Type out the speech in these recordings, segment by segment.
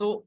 تو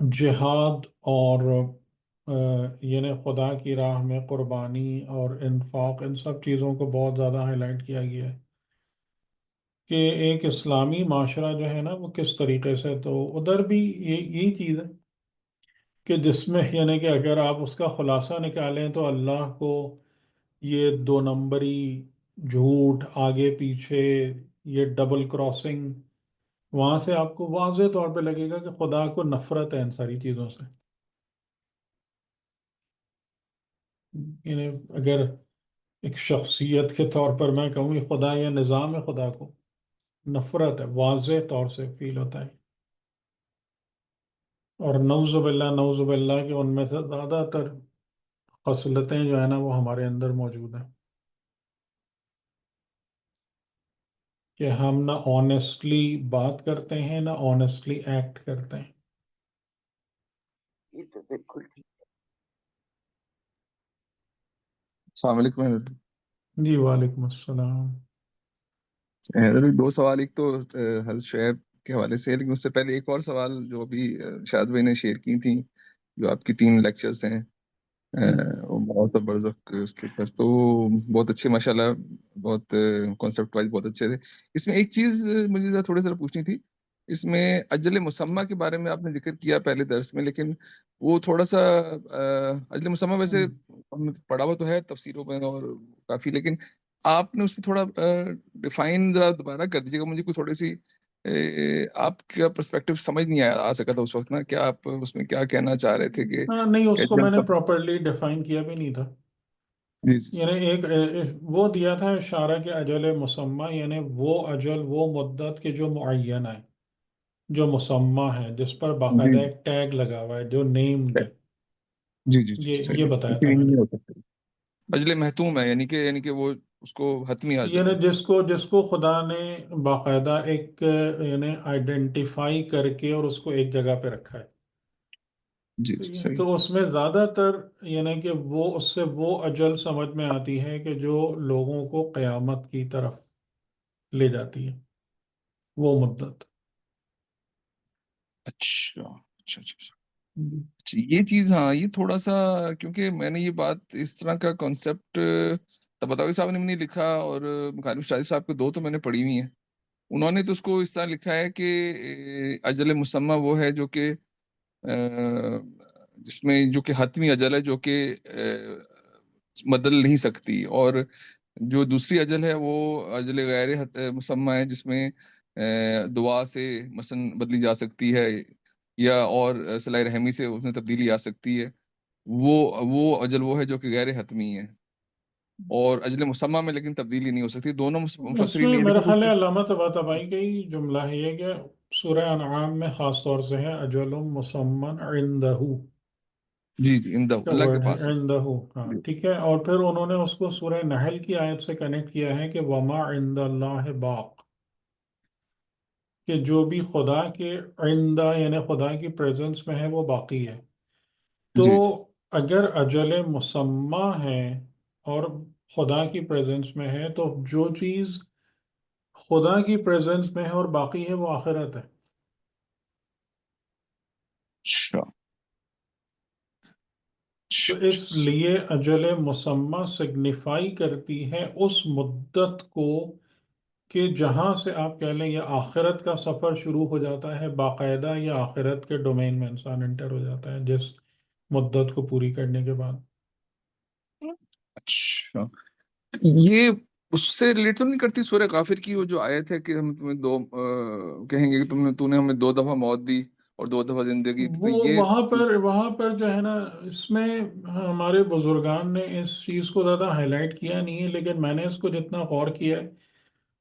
جہاد اور یعنی خدا کی راہ میں قربانی اور انفاق، ان سب چیزوں کو بہت زیادہ ہائی لائٹ کیا گیا ہے کہ ایک اسلامی معاشرہ جو ہے نا وہ کس طریقے سے. تو ادھر بھی یہی چیز ہے کہ جس میں یعنی کہ اگر آپ اس کا خلاصہ نکالیں تو اللہ کو یہ دو نمبری، جھوٹ، آگے پیچھے، یہ ڈبل کراسنگ، وہاں سے آپ کو واضح طور پہ لگے گا کہ خدا کو نفرت ہے ان ساری چیزوں سے. یعنی اگر ایک شخصیت کے طور پر میں کہوں کہ خدا یا نظام ہے، خدا کو نفرت ہے، واضح طور سے فیل ہوتا ہے. اور نعوذ باللہ، نعوذ باللہ کہ ان میں سے زیادہ تر خصلتیں جو ہے نا وہ ہمارے اندر موجود ہیں کہ ہم نہ آنےسٹلی بات کرتے ہیں، نہ آنےسٹلی ایکٹ کرتے ہیں. یہ تو بالکل ٹھیک. السلام علیکم. جی وعلیکم السلام. حضرت دو سوال، ایک تو حضرت شعیب کے حوالے سے ہے، لیکن اس سے پہلے ایک اور سوال جو ابھی شاہد بھائی نے شیئر کی تھیں، جو آپ کی 3 لیکچرز ہیں وہ بہت برزخ اس کے اوپر، تو بہت اچھے ماشاءاللہ، بہت کانسیپٹ وائز بہت اچھے تھے. اس میں ایک چیز مجھے تھوڑی ذرا پوچھنی تھی. اس میں اجل مسمى کے بارے میں آپ نے ذکر کیا پہلے درس میں، لیکن وہ تھوڑا سا اجل مسمى ویسے ہم نے پڑھا ہوا تو ہے تفسیروں میں اور کافی، لیکن آپ نے اس میں تھوڑا ڈیفائن ذرا دوبارہ کر دیجیے گا. مجھے کوئی تھوڑی سی آپ کا پرسپیکٹو سمجھ نہیں آ سکا تھا اس وقت نا، کیا آپ اس میں کیا کہنا چاہ رہے تھے کہ نہیں، اس کو اجل میں نے مسمى. پراپرلی ڈیفائن کیا بھی نہیں تھا. جی جی یعنی ایک وہ دیا تھا اشارہ کہ اجل مسمى یعنی وہ اجل، وہ مدت کے جو معینہ ہے، جو مسمى ہے، جس پر جی باقاعدہ ایک ٹیگ لگا ہوا ہے جو نیمڈ ہے. جی جی جی یہ صحیح. بتایا اسی تھا میں نے. نہیں ہو سکتا. اجل محتوم ہے، یعنی کہ وہ اس کو حتمی اجل یعنی ہے. جس کو خدا نے باقاعدہ ایک یعنی آئیڈینٹیفائی کر کے اور اس کو ایک جگہ پہ رکھا ہے. جی جی صحیح. تو اس میں زیادہ تر یعنی کہ وہ اس سے وہ اجل سمجھ میں آتی ہے کہ جو لوگوں کو قیامت کی طرف لے جاتی ہے، وہ مدت. اچھا اچھا اچھا. یہ چیز، ہاں یہ تھوڑا سا، کیونکہ میں نے یہ بات اس طرح کا کانسیپٹ طباطبائی صاحب نے بھی نہیں لکھا، اور مخالف شاہد صاحب کے 2 تو میں نے پڑھی ہوئی ہیں. انہوں نے تو اس کو اس طرح لکھا ہے کہ اجل مسمى وہ ہے جو کہ جس میں جو کہ حتمی اجل ہے، جو کہ بدل نہیں سکتی، اور جو دوسری اجل ہے وہ اجل غیر مسمى ہے، جس میں دعا سے مثلا بدلی جا سکتی ہے، یا اور صلہ رحمی سے اس میں تبدیلی آ سکتی ہے. وہ اجل وہ ہے جو کہ غیر حتمی ہے، اور اجل مسمى میں لیکن تبدیلی نہیں ہو سکتی. دونوں اس مفسرین میں نے یہ میرا لکھا. خیال ہے علامہ طباطبائی کا ہی جملہ ہے یہ کہ سورہ انعام میں خاص طور سے ہے اجل مسمى عندہ جی جی اندہ کا اللہ کے ورڈ ہے، پاس ہے. عندہ. ہاں جی ٹھیک ہے. اور پھر انہوں نے اس کو سورہ نحل کی آیت سے کنیکٹ کیا ہے کہ وما عند اللہ باق، کہ جو بھی خدا کے عندہ یعنی خدا کی پریزنس میں ہے وہ باقی ہے. تو جی اگر اجل مسمى ہے اور خدا کی پریزنس میں ہے، تو جو چیز خدا کی پریزنس میں ہے اور باقی ہے وہ آخرت ہے. اچھا تو اس لیے اجل مسمى سگنیفائی کرتی ہے اس مدت کو کہ جہاں سے آپ کہہ لیں یہ آخرت کا سفر شروع ہو جاتا ہے باقاعدہ، یا آخرت کے ڈومین میں انسان انٹر ہو جاتا ہے جس مدت کو پوری کرنے کے بعد. اچھا. یہ اس سے ریلیٹ تو نہیں کرتی سورہ غافر کی وہ جو آیت ہے کہ ہم تمہیں کہیں گے کہ تو نے ہمیں 2 دفعہ موت دی اور 2 دفعہ زندگی دی، تو وہ یہ وہاں پر جو ہے نا، اس میں ہمارے بزرگان نے اس چیز کو زیادہ ہائی لائٹ کیا نہیں ہے، لیکن میں نے اس کو جتنا غور کیا ہے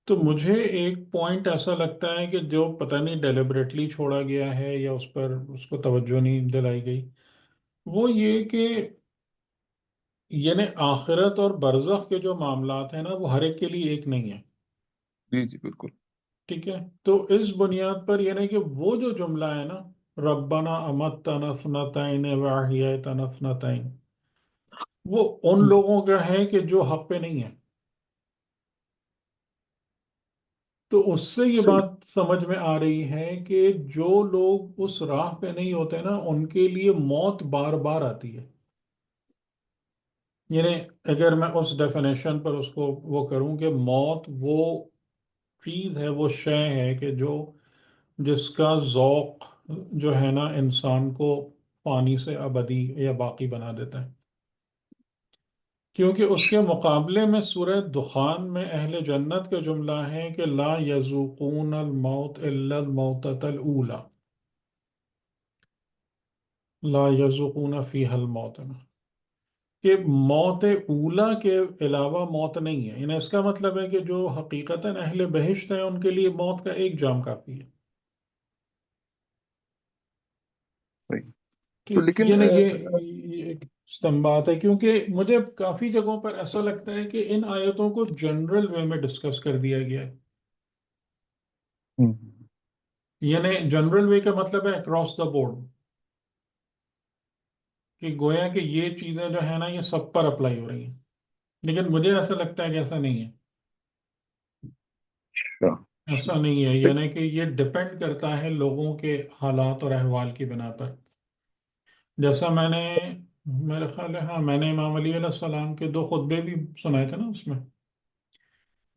تو مجھے ایک پوائنٹ ایسا لگتا ہے کہ جو پتہ نہیں ڈیلیبریٹلی چھوڑا گیا ہے یا اس پر اس کو توجہ نہیں دلائی گئی، وہ یہ کہ یعنی آخرت اور برزخ کے جو معاملات ہیں نا وہ ہر ایک کے لیے ایک نہیں ہے. جی جی بالکل. ٹھیک ہے. تو اس بنیاد پر یعنی کہ وہ جو جملہ ہے نا، ربنا امتنا اثنتین واحییتنا اثنتین، وہ ان لوگوں کا ہے کہ جو حق پہ نہیں ہے. تو اس سے یہ صحیح بات سمجھ میں آ رہی ہے کہ جو لوگ اس راہ پہ نہیں ہوتے نا ان کے لیے موت بار بار آتی ہے. یعنی اگر میں اس ڈیفینیشن پر اس کو وہ کروں کہ موت وہ چیز ہے، وہ شے ہے کہ جس کا ذوق جو ہے نا انسان کو پانی سے ابدی یا باقی بنا دیتا ہے. کیونکہ اس کے مقابلے میں سورہ دخان میں اہل جنت کا جملہ ہے کہ لا یذوقون الموت الا الموتۃ الاولی، لا یذوقون فیہا الموت، کہ موت اولا کے علاوہ موت نہیں ہے. یعنی اس کا مطلب ہے کہ جو حقیقتاً اہل بہشت ہیں ان کے لیے موت کا ایک جام کافی ہے. صحیح. تو ٹھیک، لیکن یعنی یہ ایک استنباط ہے، کیونکہ مجھے کافی جگہوں پر ایسا لگتا ہے کہ ان آیتوں کو جنرل وے میں ڈسکس کر دیا گیا ہے. ہم، یعنی جنرل وے کا مطلب ہے اکراس دا بورڈ، کہ گویا کہ یہ چیزیں جو ہے نا یہ سب پر اپلائی ہو رہی ہیں. لیکن مجھے ایسا لگتا ہے کہ ایسا نہیں ہے. اچھا ایسا نہیں ہے، یعنی کہ یہ ڈپینڈ کرتا ہے لوگوں کے حالات اور احوال کی بنا پر. جیسا میں نے، میرے خیال ہے ہاں میں نے امام علی علیہ السلام کے 2 خطبے بھی سنائے تھے نا اس میں،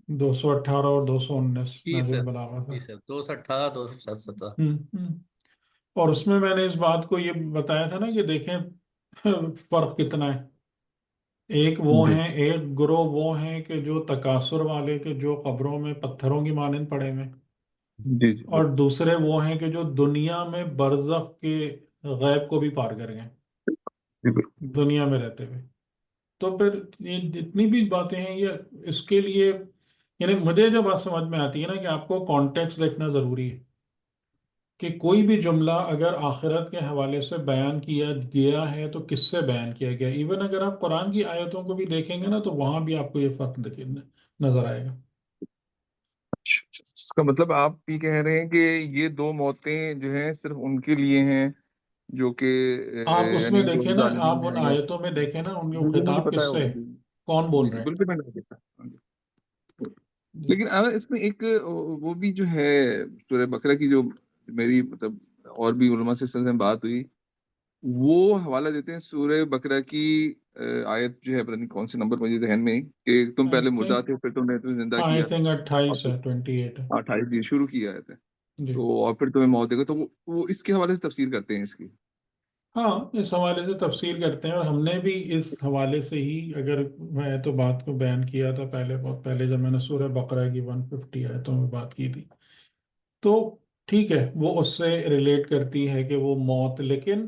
218 اور 219 جی نہج سر، البلاغہ کا. جی سر، 218 217. ہوں ہوں. اور اس میں نے اس بات کو یہ بتایا تھا نا کہ دیکھیں فرق کتنا ہے. جی ایک گروہ وہ ہیں کہ جو تکاثر والے کے جو قبروں میں پتھروں کی مانند پڑے ہوئے، جی جی اور بالکل. دوسرے وہ ہیں کہ جو دنیا میں برزخ کے غیب کو بھی پار کر گئے جی بالکل. دنیا میں رہتے ہوئے. تو پھر یہ جتنی بھی باتیں ہیں یہ اس کے لیے، یعنی مجھے جو بات سمجھ میں آتی ہے نا کہ آپ کو کانٹیکس دیکھنا ضروری ہے کہ کوئی بھی جملہ اگر آخرت کے حوالے سے بیان کیا گیا ہے تو کس سے بیان کیا گیا. ایون اگر آپ قرآن کی آیتوں کو بھی دیکھیں گے نا تو وہاں بھی آپ کو یہ فرق نظر آئے گا. اس کا مطلب آپ یہ کہہ رہے ہیں کہ یہ 2 موتیں جو ہیں صرف ان کے لیے ہیں جو کہ آپ اس میں یعنی جو دیکھیں نا، آپ ظالمین ان ہیں یا آیتوں میں دیکھیں نا ان کو جی جی مجھے خطاب پتا کس سے، ہے. کون جی بول جی رہے ہیں. بالکل میں نے دیکھا. ہاں جی. جی لیکن اس میں ایک وہ بھی جو ہے سورہ بقرہ کی جو میری مطلب اور بھی علماء سے سلسلے میں بات ہوئی، وہ حوالہ دیتے ہیں سورہ بقرہ کی آیت جو ہے پتہ نہیں کون سی نمبر مجھے ذہن میں نہیں، کہ تم آئی پہلے مردہ تھنک تھے پھر تم نے تمہیں زندہ آئی کیا تھنک اور 28 پھر ہے، 28 ہے. 28 جی شروع کی آیت ہے جی تو اور پھر تمہیں موت دے گا. تو وہ اس کے حوالے سے تفسیر کرتے ہیں اس کی. ہاں، اس حوالے سے تفسیر کرتے ہیں، اور ہم نے بھی اس حوالے سے ہی، اگر میں تو بات کو بیان کیا تھا پہلے، بہت پہلے جب میں نے سورہ بقرہ کی 150 آیتوں میں بات کی تھی. تو ٹھیک ہے وہ اس سے ریلیٹ کرتی ہے کہ وہ موت، لیکن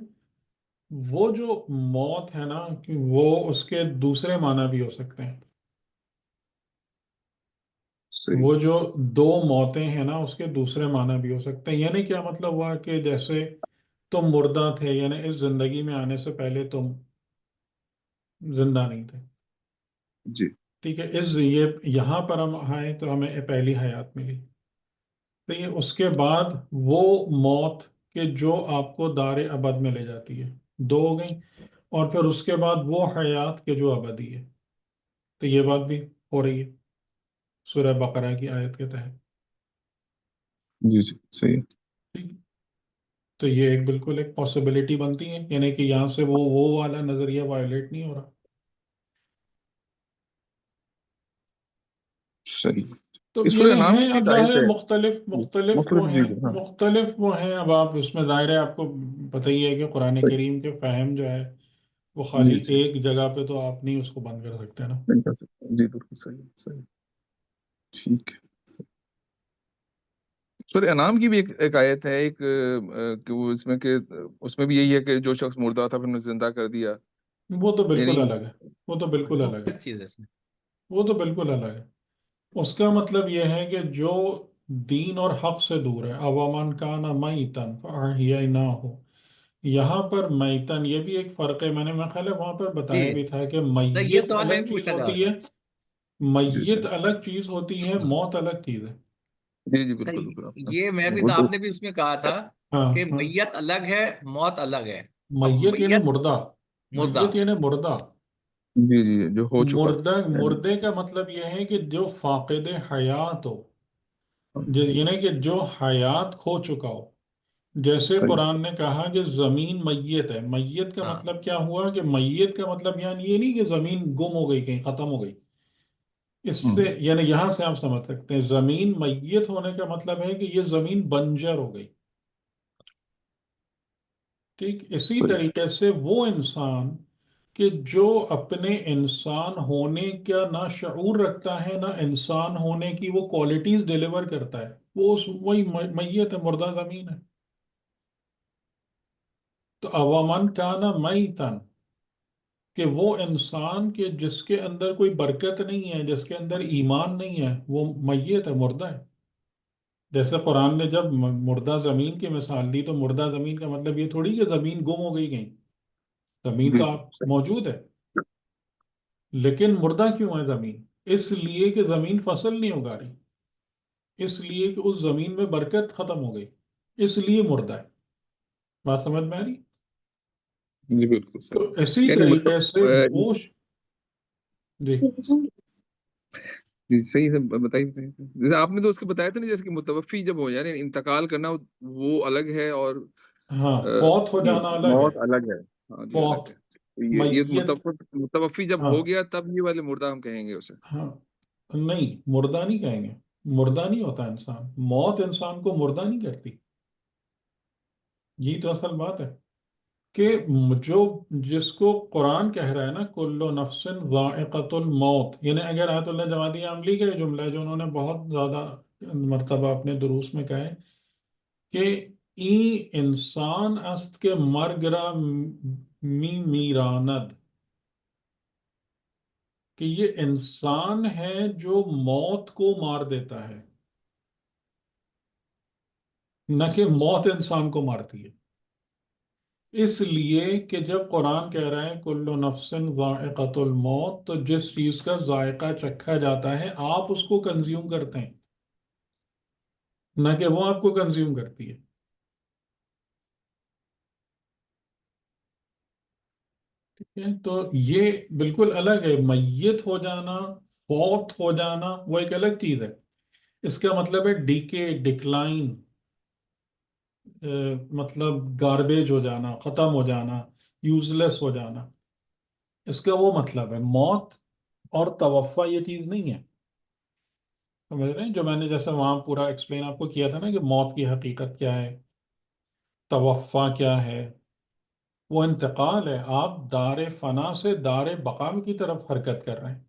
وہ جو موت ہے نا کہ وہ اس کے دوسرے معنی بھی ہو سکتے ہیں. صحیح. وہ جو 2 موتیں ہیں نا اس کے دوسرے معنی بھی ہو سکتے ہیں. یعنی کیا مطلب ہوا کہ جیسے تم مردہ تھے، یعنی اس زندگی میں آنے سے پہلے تم زندہ نہیں تھے. جی ٹھیک ہے، یہ یہاں پر ہم آئے تو ہمیں پہلی حیات ملی. تو یہ اس کے بعد وہ موت کہ جو آپ کو دار ابد میں لے جاتی ہے، 2 ہو گئی. اور پھر اس کے بعد وہ حیات کہ جو ابدی ہے. تو یہ بات بھی ہو رہی ہے سورہ بقرہ کی آیت کے تحت. جی جی صحیح. ٹھیک ہے، تو یہ ایک بالکل ایک پاسبلٹی بنتی ہے، یعنی کہ یہاں سے وہ والا نظریہ وائلیٹ نہیں ہو رہا. صحیح. تو اس سورہ یعنی نام کی ہیں، بھی ایک اب ظاہر آیت ہے ہے. مختلف جی مختلف وہ مختلف ہیں، جی ہاں. مختلف وہ ہیں. اب آپ اس میں ظاہر ہے آپ کو پتہ ہی ہے کہ قرآن صحیح. کریم کے فہم جو ہے وہ جی خالی جی ایک جگہ پہ تو آپ نہیں اس کو بند کر سکتے نا. نہیں کر سکتا. جی بالکل صحیح صحیح. ٹھیک ہے. سورہ انعام کی بھی ایک آیت ہے ایک کہ وہ اس میں کہ اس میں بھی یہی ہے کہ جو شخص مردہ تھا پھر نے زندہ کر دیا. وہ تو یعنی بالکل الگ ہے، وہ تو بالکل وہ الگ ہے، الگ چیز ہے اس میں. وہ تو بالکل الگ ہے. اس کا مطلب یہ ہے کہ جو دین اور حق سے دور ہے، اوامن کان میتن فاحییناہ. یہاں پر میتن یہ بھی ایک فرق ہے. میں خیال ہے وہاں پر جی بتایا بھی تھا کہ تو یہ میت سوال میں الگ بھی چیز پوچھنا چاہ رہا ہوتی ہے، تھا. جی جی میت الگ چیز ہوتی ہے، موت الگ چیز ہے. جی جی بالکل صحیح، بالکل آپ یہ میں بھی تو اردو. آپ نے بھی اس میں کہا تھا ہاں کہ ہاں. میت الگ ہے، موت الگ ہے. اب میت یعنی میت مردہ، مردہ. میت یعنی مردہ. جی جی جو ہو چکا مردہ، یعنی. مردے کا مطلب یہ ہے کہ جو فاقد حیات ہو. یعنی کہ جو حیات کھو چکا ہو. جیسے صحیح. قرآن نے کہا کہ زمین میت ہے. میت کا ہاں مطلب کیا ہوا کہ میت کا مطلب یعنی یہ نہیں کہ زمین گم ہو گئی کہیں ختم ہو گئی. اس سے ہوں. یعنی یہاں سے آپ سمجھ سکتے ہیں زمین میت ہونے کا مطلب ہے کہ یہ زمین بنجر ہو گئی. ٹھیک اسی صحیح. طریقے سے وہ انسان کہ جو اپنے انسان ہونے کا نہ شعور رکھتا ہے نہ انسان ہونے کی وہ کوالٹیز ڈیلیور کرتا ہے وہ وہی میت ہے، مردہ زمین ہے. تو اوامن کانا میتن کہ وہ انسان کہ جس کے اندر کوئی برکت نہیں ہے، جس کے اندر ایمان نہیں ہے، وہ میت ہے، مردہ ہے. جیسے قرآن نے جب مردہ زمین کی مثال دی تو مردہ زمین کا مطلب یہ تھوڑی کہ زمین گم ہو گئی کہیں. زمین جی تو جی. آپ موجود ہے لیکن مردہ کیوں ہے زمین؟ اس لیے کہ زمین فصل نہیں اگا رہی، اس لیے کہ اس زمین میں برکت ختم ہو گئی، اس لیے مردہ ہے. بات سمجھ میں آ رہی؟ جی بالکل تو صحیح. اسی یعنی مطلب طریقے سے وہ جی جی صحیح ہے. بتائیے بتائیے. جیسے آپ نے تو اس کے بتایا تھا نا، جیسے کہ متوفی جب ہو جائے یعنی انتقال کرنا وہ الگ ہے، اور ہاں فوت ہو جانا الگ ہے. موت الگ ہے. ہاں جی الگ فوت ہے. یہ میت متوفی جب ہاں ہو گیا تب یہ والے مردہ ہم کہیں گے اسے. ہاں نہیں مردہ نہیں کہیں گے. مردہ نہیں ہوتا انسان، موت انسان کو مردہ نہیں کرتی. یہی تو اصل بات ہے کہ جو جس کو قرآن کہہ رہا ہے نا کل نفس ذائقۃ الموت، یعنی اگر آیت اللہ جوادی عاملی کا یہ جملہ ہے جو انہوں نے بہت زیادہ مرتبہ اپنے دروس میں کہا ہے کہ این انسان است کے مرگ را می میراند، کہ یہ انسان ہے جو موت کو مار دیتا ہے، نہ کہ موت انسان کو مارتی ہے. اس لیے کہ جب قرآن کہہ رہا ہے کل نفس ذائقۃ الموت، تو جس چیز کا ذائقہ چکھا جاتا ہے آپ اس کو کنزیوم کرتے ہیں، نہ کہ وہ آپ کو کنزیوم کرتی ہے. ٹھیک ہے تو یہ بالکل الگ ہے. میت ہو جانا، فوت ہو جانا وہ ایک الگ چیز ہے. اس کا مطلب ہے ڈیکے، ڈکلائن، مطلب گاربیج ہو جانا، ختم ہو جانا، یوز لیس ہو جانا. اس کا وہ مطلب ہے. موت اور توفع یہ چیز نہیں ہے. سمجھ رہے ہیں جو میں نے جیسے وہاں پورا ایکسپلین آپ کو کیا تھا نا کہ موت کی حقیقت کیا ہے، توفع کیا ہے. وہ انتقال ہے. آپ دار فنا سے دار بقا کی طرف حرکت کر رہے ہیں.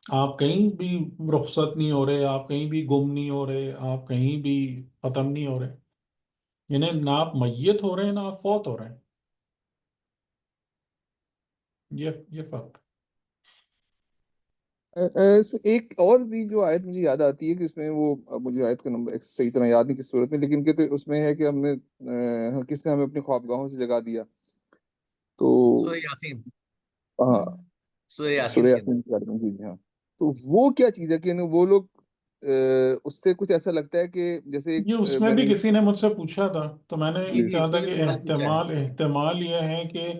آپ کہیں بھی رخصت نہیں ہو رہے، آپ کہیں بھی گم نہیں ہو رہے، آپ کہیں بھی ختم نہیں ہو رہے. یعنی نہ آپ میت ہو رہے ہیں نہ آپ فوت ہو رہے ہیں. یہ فرق. اس میں ایک اور بھی جو آیت مجھے یاد آتی ہے کہ اس میں وہ اب مجھے آیت کا نمبر صحیح طرح یاد نہیں کس صورت میں، لیکن کہتے اس میں ہے کہ ہم نے کس نے ہمیں اپنی خوابگاہوں سے جگا دیا. تو سورہ یاسین. ہاں سورہ یاسین سورہ کے اندر یاسین کے بارے میں. جی جی ہاں. تو وہ کیا چیز ہے کہ وہ لوگ اس سے کچھ ایسا لگتا ہے کہ جیسے ایک یہ اس میں میں بھی نے کسی نے مجھ سے پوچھا تھا تو میں نے جی جی کہا اس تھا میں بھی کہ سوال پوچھا ہے. احتمال یہ ہے کہ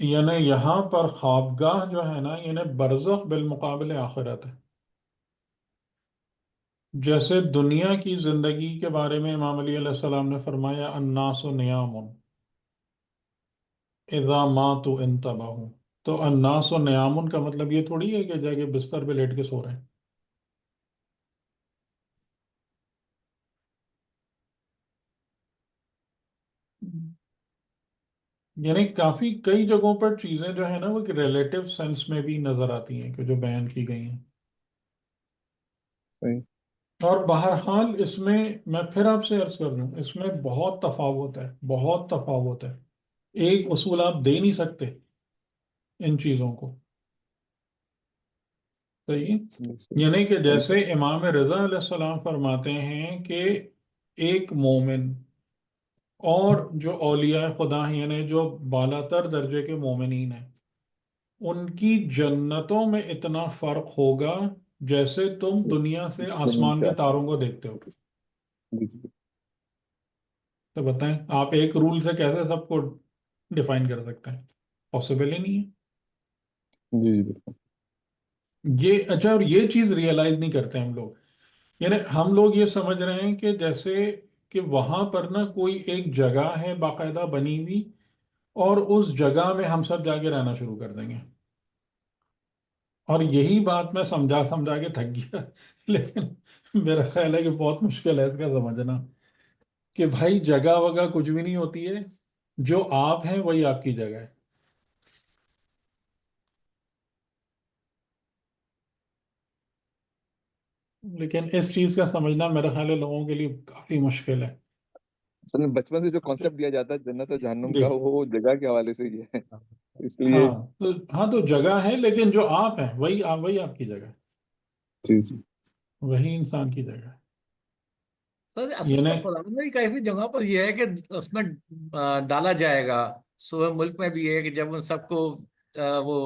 یعنی یہاں پر خوابگاہ جو ہے نا یعنی برزخ بالمقابل آخرت ہے. جیسے دنیا کی زندگی کے بارے میں امام علی علیہ السلام نے فرمایا الناس نیام اذا ماتوا انتبہوا. تو الناس نیام کا مطلب یہ تھوڑی ہے کہ جا کے بستر پہ لیٹ کے سو رہے ہیں. یعنی کافی کئی جگہوں پر چیزیں جو ہے نا وہ ریلیٹیو سینس میں بھی نظر آتی ہیں کہ جو بیان کی گئی ہیں. صحیح. اور بہرحال اس میں پھر آپ سے عرض کر دوں اس میں بہت تفاوت ہے، بہت تفاوت ہے. ایک اصول آپ دے نہیں سکتے ان چیزوں کو. صحیح. یعنی کہ جیسے امام رضا علیہ السلام فرماتے ہیں کہ ایک مومن اور جو اولیاء خدا ہیں یعنی جو بالا تر درجے کے مومنین ہیں ان کی جنتوں میں اتنا فرق ہوگا جیسے تم دنیا سے آسمان کے تاروں کو دیکھتے ہو. جی جی تو بتائیں آپ ایک رول سے کیسے سب کو ڈیفائن کر سکتے ہیں؟ پاسبل ہی نہیں ہے. جی جی بالکل. یہ اچھا اور یہ چیز ریئلائز نہیں کرتے ہم لوگ یعنی ہم لوگ یہ سمجھ رہے ہیں کہ جیسے کہ وہاں پر نا کوئی ایک جگہ ہے باقاعدہ بنی ہوئی، اور اس جگہ میں ہم سب جا کے رہنا شروع کر دیں گے. اور یہی بات میں سمجھا سمجھا کے تھک گیا. لیکن میرا خیال ہے کہ بہت مشکل ہے اس کا سمجھنا، کہ بھائی جگہ وگہ کچھ بھی نہیں ہوتی ہے، جو آپ ہیں وہی آپ کی جگہ ہے. لیکن اس چیز کا سمجھنا میرا خیال ہے لوگوں کے لیے کافی مشکل ہے. اصل میں بچپن سے جو کانسیپٹ دیا جاتا ہے جنت اور جہنم کا، دیکھ، وہ جگہ کے حوالے سے ہی ہے. اس لیے ہاں تو ہاں تو جگہ ہے، لیکن جو آپ ہیں وہی آپ کی جگہ ہے، جی جی وہی انسان کی جگہ ہے. سر اصل یعنی میں قرآن میں کئی جگہوں پر یہ ہے کہ اس میں ڈالا جائے گا. سورہ ملک میں بھی یہ ہے کہ جب ان سب کو وہ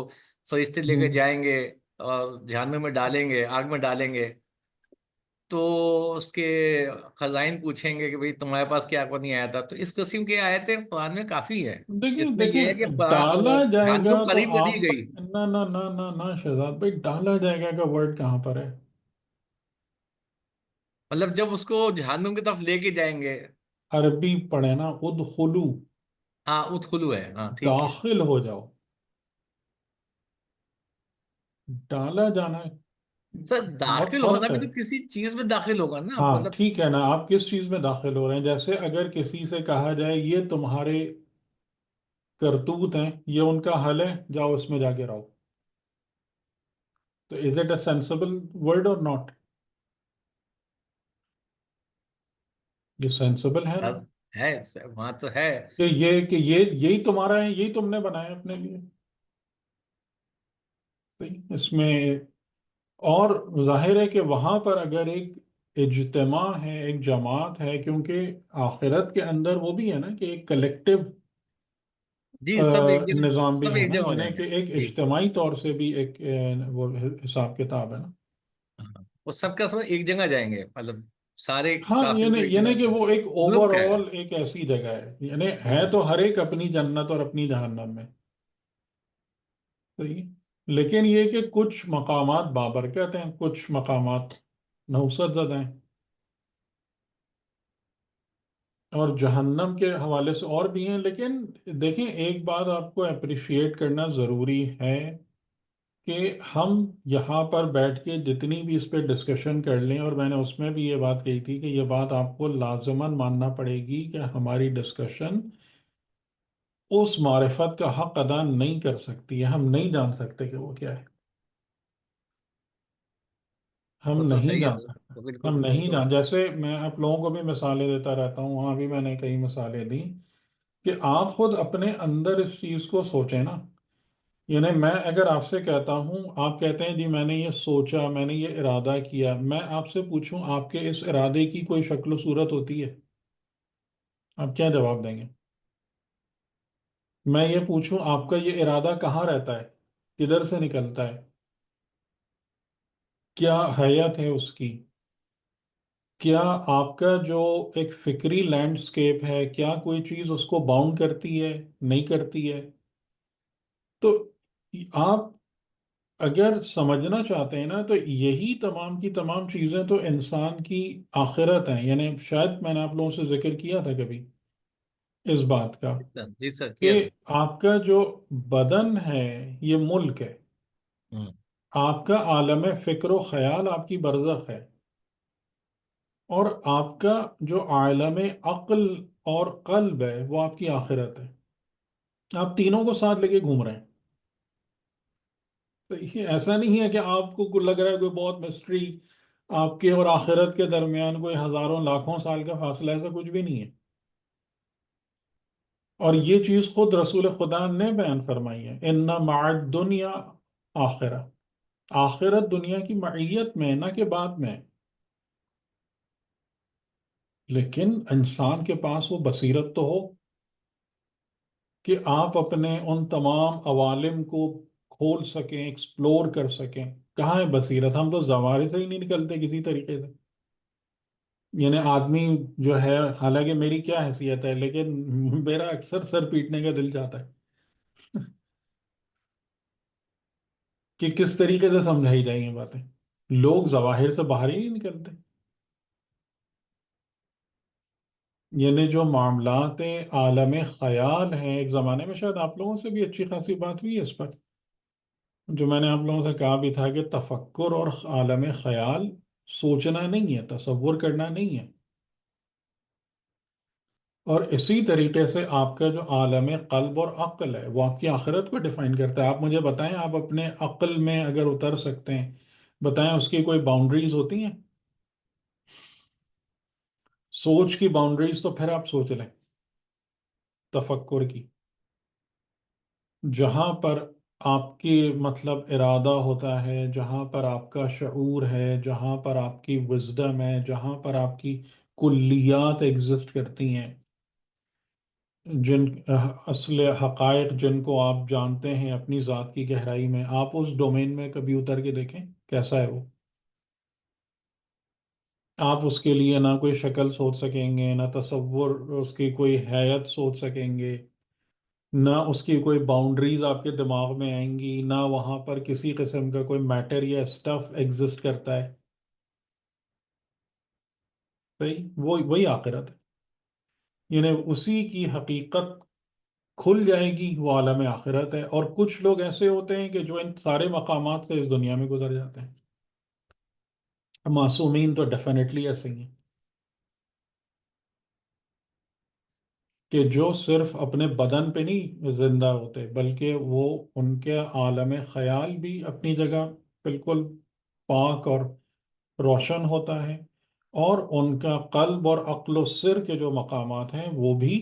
فرشتے لے کے ہم، جائیں گے اور جہنم میں ڈالیں گے، آگ میں ڈالیں گے، تو اس کے خزائن پوچھیں گے کہ بھئی تمہارے پاس کیا کو نہیں آیا تھا. تو اس قسم کی آیتیں قرآن میں کافی ہیں دیکھیں جس میں دیکھیں یہ ہے کہ ڈالا جائے گا جہنم تو قریب کر دی آپ، گئی. نہ نہ نہ نہ نہ شہزاد بھائی، ڈالا جائے گا کا ورڈ کہاں پر ہے؟ مطلب جب اس کو جہنم کی طرف لے کے جائیں گے. عربی پڑھے نا، ادخلو، ہاں ادخلو ہے، ہاں ٹھیک ہے. داخل ہو جاؤ. ڈالا جانا ہے، سر بہت داخل ہونا فرق بھی ہے. تو کسی چیز میں داخل ہوگا نا، ہاں مطلب. ٹھیک ہے نا، آپ کس چیز میں داخل ہو رہے ہیں؟ جیسے اگر کسی سے کہا جائے یہ تمہارے کرتوت ہیں، یہ ان کا حل ہے، جاؤ اس میں جا کے رہو، تو is it a sensible word اور ناٹ؟ یہ سینسبل ہے نا، ہے وہاں تو ہے. کہ یہ یہی تمہارا ہے، یہی تم نے بنایا اپنے لیے. صحیح؟ اس میں اور ظاہر ہے کہ وہاں پر اگر ایک اجتماع ہے، ایک جماعت ہے، کیونکہ آخرت کے اندر وہ بھی ہے نا کہ ایک کلیکٹیو جی سب ایک جگہ، نظام بھی سب ہے ایک نا، جگہ ہو یعنی جائیں گے. کہ ایک جی اجتماعی طور سے بھی ایک وہ حساب کتاب ہے نا. ہاں. وہ سب کا سب ایک جگہ جائیں گے، مطلب سارے ہاں کافر یعنی کو ایک یعنی کہ جگہ وہ ایک اوور گروپ کا ہے. آل ایک ایسی جگہ ہے، یعنی جی ہے تو ہر ایک اپنی جنت اور اپنی جہنم میں. صحیح. لیکن یہ کہ کچھ مقامات بابرکت ہیں، کچھ مقامات نحوست زدہ ہیں، اور جہنم کے حوالے سے اور بھی ہیں. لیکن دیکھیں ایک بات آپ کو اپریشیٹ کرنا ضروری ہے، کہ ہم یہاں پر بیٹھ کے جتنی بھی اس پہ ڈسکشن کر لیں، اور میں نے اس میں بھی یہ بات کہی تھی کہ یہ بات آپ کو لازماً ماننا پڑے گی کہ ہماری ڈسکشن اس معرفت کا حق ادا نہیں کر سکتی ہے. ہم نہیں جان سکتے کہ وہ کیا ہے، ہم وہ تو نہیں صحیح ہے. جان سکتے. تو بالکل ہم وہ نہیں تو. جان، جیسے میں آپ لوگوں کو بھی مثالیں دیتا رہتا ہوں، وہاں بھی میں نے کئی مثالیں دی، کہ آپ خود اپنے اندر اس چیز کو سوچیں نا. یعنی میں اگر آپ سے کہتا ہوں، آپ کہتے ہیں جی میں نے یہ سوچا، میں نے یہ ارادہ کیا، میں آپ سے پوچھوں آپ کے اس ارادے کی کوئی شکل و صورت ہوتی ہے؟ آپ کیا جواب دیں گے؟ میں یہ پوچھوں آپ کا یہ ارادہ کہاں رہتا ہے، کدھر سے نکلتا ہے، کیا حیت ہے اس کی، کیا آپ کا جو ایک فکری لینڈسکیپ ہے، کیا کوئی چیز اس کو باؤنڈ کرتی ہے، نہیں کرتی ہے؟ تو آپ اگر سمجھنا چاہتے ہیں نا، تو یہی تمام کی تمام چیزیں تو انسان کی آخرت ہیں. یعنی شاید میں نے آپ لوگوں سے ذکر کیا تھا کبھی اس بات کا، جی سر کہ کیا تھا. آپ کا جو بدن ہے یہ ملک ہے، ہوں. آپ کا عالم فکر و خیال آپ کی برزخ ہے، اور آپ کا جو عالم عقل اور قلب ہے وہ آپ کی آخرت ہے. آپ تینوں کو ساتھ لے کے گھوم رہے ہیں. تو یہ ایسا نہیں ہے کہ آپ کو لگ رہا ہے کوئی بہت مسٹری آپ کے اور آخرت کے درمیان کوئی ہزاروں لاکھوں سال کا فاصلہ، ایسا کچھ بھی نہیں ہے. اور یہ چیز خود رسول خدا نے بیان فرمائی ہے، ان مع الدنیا آخرہ، آخرت دنیا کی معیت میں نہ کہ بعد میں. لیکن انسان کے پاس وہ بصیرت تو ہو کہ آپ اپنے ان تمام عوالم کو کھول سکیں، ایکسپلور کر سکیں. کہاں ہے بصیرت؟ ہم تو زوارے سے ہی نہیں نکلتے کسی طریقے سے. یعنی آدمی جو ہے، حالانکہ میری کیا حیثیت ہے، لیکن میرا اکثر سر پیٹنے کا دل چاہتا ہے کہ کس طریقے سے سمجھائی جائیں یہ باتیں. لوگ ظواہر سے باہر ہی نہیں نکلتے. یعنی جو معاملات عالم خیال ہیں، ایک زمانے میں شاید آپ لوگوں سے بھی اچھی خاصی بات ہوئی ہے اس پر، جو میں نے آپ لوگوں سے کہا بھی تھا کہ تفکر اور عالم خیال سوچنا نہیں ہے، تصور کرنا نہیں ہے. اور اسی طریقے سے آپ کا جو عالم قلب اور عقل ہے وہ آپ کی آخرت کو ڈیفائن کرتا ہے. آپ مجھے بتائیں، آپ اپنے عقل میں اگر اتر سکتے ہیں، بتائیں اس کی کوئی باؤنڈریز ہوتی ہیں؟ سوچ کی باؤنڈریز تو پھر آپ سوچ لیں. تفکر کی، جہاں پر آپ کی مطلب ارادہ ہوتا ہے، جہاں پر آپ کا شعور ہے، جہاں پر آپ کی وزڈم ہے، جہاں پر آپ کی کلیات ایگزسٹ کرتی ہیں، جن اصل حقائق جن کو آپ جانتے ہیں اپنی ذات کی گہرائی میں، آپ اس ڈومین میں کبھی اتر کے دیکھیں کیسا ہے وہ. آپ اس کے لیے نہ کوئی شکل سوچ سکیں گے، نہ تصور اس کی کوئی حیت سوچ سکیں گے، نہ اس کی کوئی باؤنڈریز آپ کے دماغ میں آئیں گی، نہ وہاں پر کسی قسم کا کوئی میٹر یا اسٹف ایگزسٹ کرتا ہے. صحیح، وہی آخرت ہے. یعنی اسی کی حقیقت کھل جائے گی، وہ عالم آخرت ہے. اور کچھ لوگ ایسے ہوتے ہیں کہ جو ان سارے مقامات سے اس دنیا میں گزر جاتے ہیں. معصومین تو ڈیفینیٹلی ایسے ہی ہیں کہ جو صرف اپنے بدن پہ نہیں زندہ ہوتے، بلکہ وہ ان کے عالم خیال بھی اپنی جگہ بالکل پاک اور روشن ہوتا ہے، اور ان کا قلب اور عقل و سر کے جو مقامات ہیں وہ بھی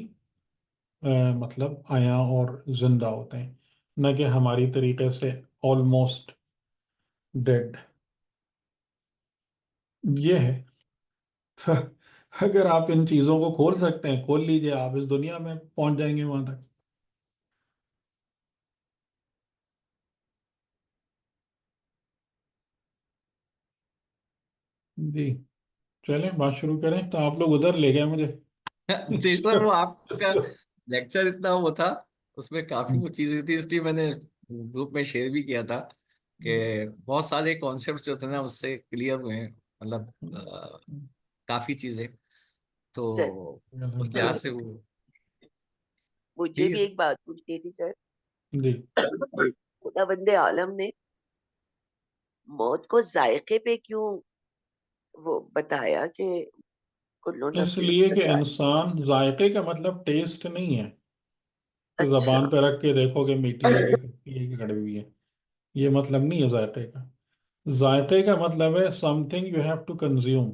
مطلب عیاں اور زندہ ہوتے ہیں، نہ کہ ہماری طریقے سے آلموسٹ ڈیڈ. یہ ہے. تو اگر آپ ان چیزوں کو کھول سکتے ہیں، کھول لیجئے، آپ اس دنیا میں پہنچ جائیں گے وہاں تک. جی، چلیں بات شروع کریں. تو آپ لوگ ادھر لے گئے مجھے. نہیں سر، وہ آپ کا لیکچر اتنا وہ تھا، اس میں کافی وہ چیزیں تھی، اس لیے میں نے گروپ میں شیئر بھی کیا تھا کہ بہت سارے کانسیپٹ جو تھے نا اس سے کلیئر ہوئے ہیں، مطلب کافی چیزیں. تو اس لحاظ سے وہ مجھے ٹھیک بھی ہے. ایک بات پوچھنی تھی سر. جی. خدا بند عالم نے موت کو ذائقے پہ کیوں وہ بتایا کہ کلو اس نفس لیے کہ ذائقہ؟ انسان، ذائقے کا مطلب ٹیسٹ نہیں ہے کہ اچھا، زبان پہ رکھ کے دیکھو کہ میٹھی ہے کہ کھٹی ہے کہ کڑوی ہے. یہ مطلب نہیں ہے ذائقے کا. ذائقے کا مطلب ہے something you have to consume.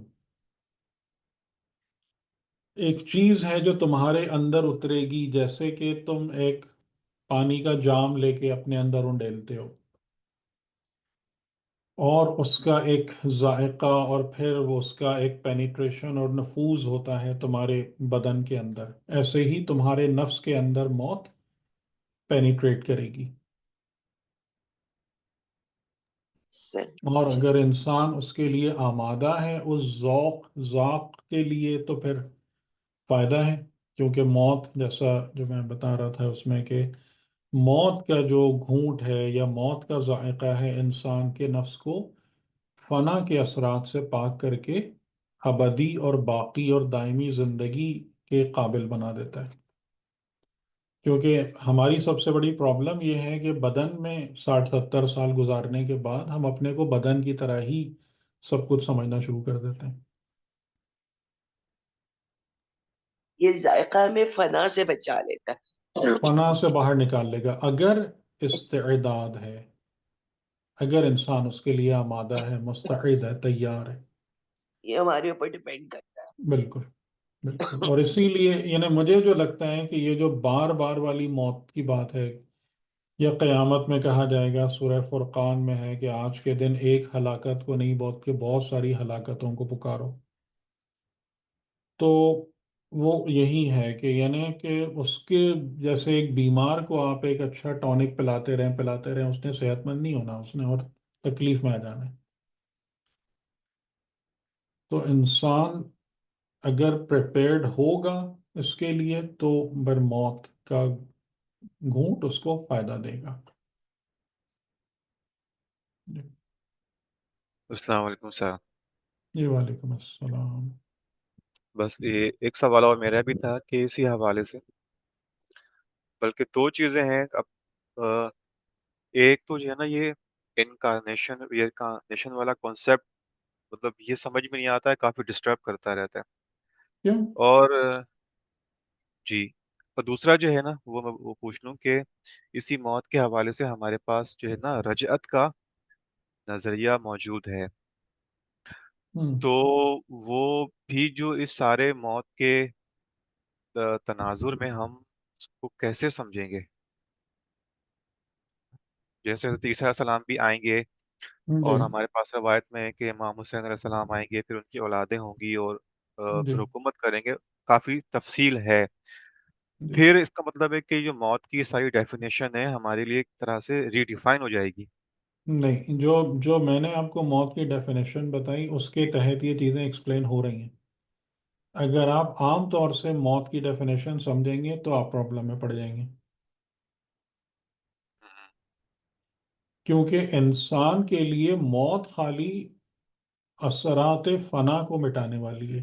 ایک چیز ہے جو تمہارے اندر اترے گی، جیسے کہ تم ایک پانی کا جام لے کے اپنے اندر انڈیلتے ہو، اور اس کا ایک ذائقہ، اور پھر وہ اس کا ایک پینیٹریشن اور نفوذ ہوتا ہے تمہارے بدن کے اندر. ایسے ہی تمہارے نفس کے اندر موت پینیٹریٹ کرے گی. اور صحیح. اگر انسان اس کے لیے آمادہ ہے، اس ذوق کے لیے، تو پھر فائدہ ہے. کیونکہ موت، جیسا جو میں بتا رہا تھا اس میں، کہ موت کا جو گھونٹ ہے یا موت کا ذائقہ ہے، انسان کے نفس کو فنا کے اثرات سے پاک کر کے ابدی اور باقی اور دائمی زندگی کے قابل بنا دیتا ہے. کیونکہ ہماری سب سے بڑی پرابلم یہ ہے کہ بدن میں 60-70 سال گزارنے کے بعد ہم اپنے کو بدن کی طرح ہی سب کچھ سمجھنا شروع کر دیتے ہیں. یہ ذائقہ ہمیں فنا سے بچا لیتا ہے. فنا سے باہر نکال لے گا اگر استعداد ہے، اگر انسان اس کے لیے آمادہ ہے، مستعد ہے، تیار ہے. یہ ہمارے اوپر ڈیپینڈ کرتا ہے. بالکل، بالکل. اور اسی لیے یعنی مجھے جو لگتا ہے کہ یہ جو بار بار والی موت کی بات ہے، یا قیامت میں کہا جائے گا، سورہ فرقان میں ہے کہ آج کے دن ایک ہلاکت کو نہیں، بہت ساری ہلاکتوں کو پکارو. تو وہ یہی ہے کہ یعنی کہ اس کے جیسے ایک بیمار کو آپ ایک اچھا ٹونک پلاتے رہیں، اس نے صحت مند نہیں ہونا، اس نے اور تکلیف میں آ جانا ہے. تو انسان اگر پریپیئرڈ ہوگا اس کے لیے، تو بر موت کا گھونٹ اس کو فائدہ دے گا. جی. السلام علیکم سر. جی، وعلیکم السلام. بس یہ ایک سوال اور میرا بھی تھا کہ اسی حوالے سے، بلکہ دو چیزیں ہیں اب ایک تو جو ہے نا یہ انکارنیشن والا کانسیپٹ، مطلب یہ سمجھ میں نہیں آتا ہے، کافی ڈسٹرب کرتا رہتا ہے. کیوں؟ اور جی، اور دوسرا جو ہے نا میں وہ پوچھ لوں کہ اسی موت کے حوالے سے ہمارے پاس جو ہے نا رجعت کا نظریہ موجود ہے، ہوں تو وہ بھی جو اس سارے موت کے تناظر میں ہم اس کو کیسے سمجھیں گے؟ جیسے حضرت عیسیٰ علیہ السلام بھی آئیں گے، جی اور ہمارے پاس روایت میں ہے کہ امام حسین علیہ السلام آئیں گے، پھر ان کی اولادیں ہوں گی اور جی پھر حکومت کریں گے. کافی تفصیل ہے. جی پھر اس کا مطلب ہے کہ جو موت کی ساری ڈیفینیشن ہے ہمارے لیے ایک طرح سے ری ڈیفائن ہو جائے گی. نہیں، جو میں نے آپ کو موت کی ڈیفینیشن بتائی اس کے جی تحت یہ چیزیں ایکسپلین ہو رہی ہیں. اگر آپ عام طور سے موت کی ڈیفینیشن سمجھیں گے تو آپ پرابلم میں پڑ جائیں گے، کیونکہ انسان کے لیے موت خالی اثرات فنا کو مٹانے والی ہے.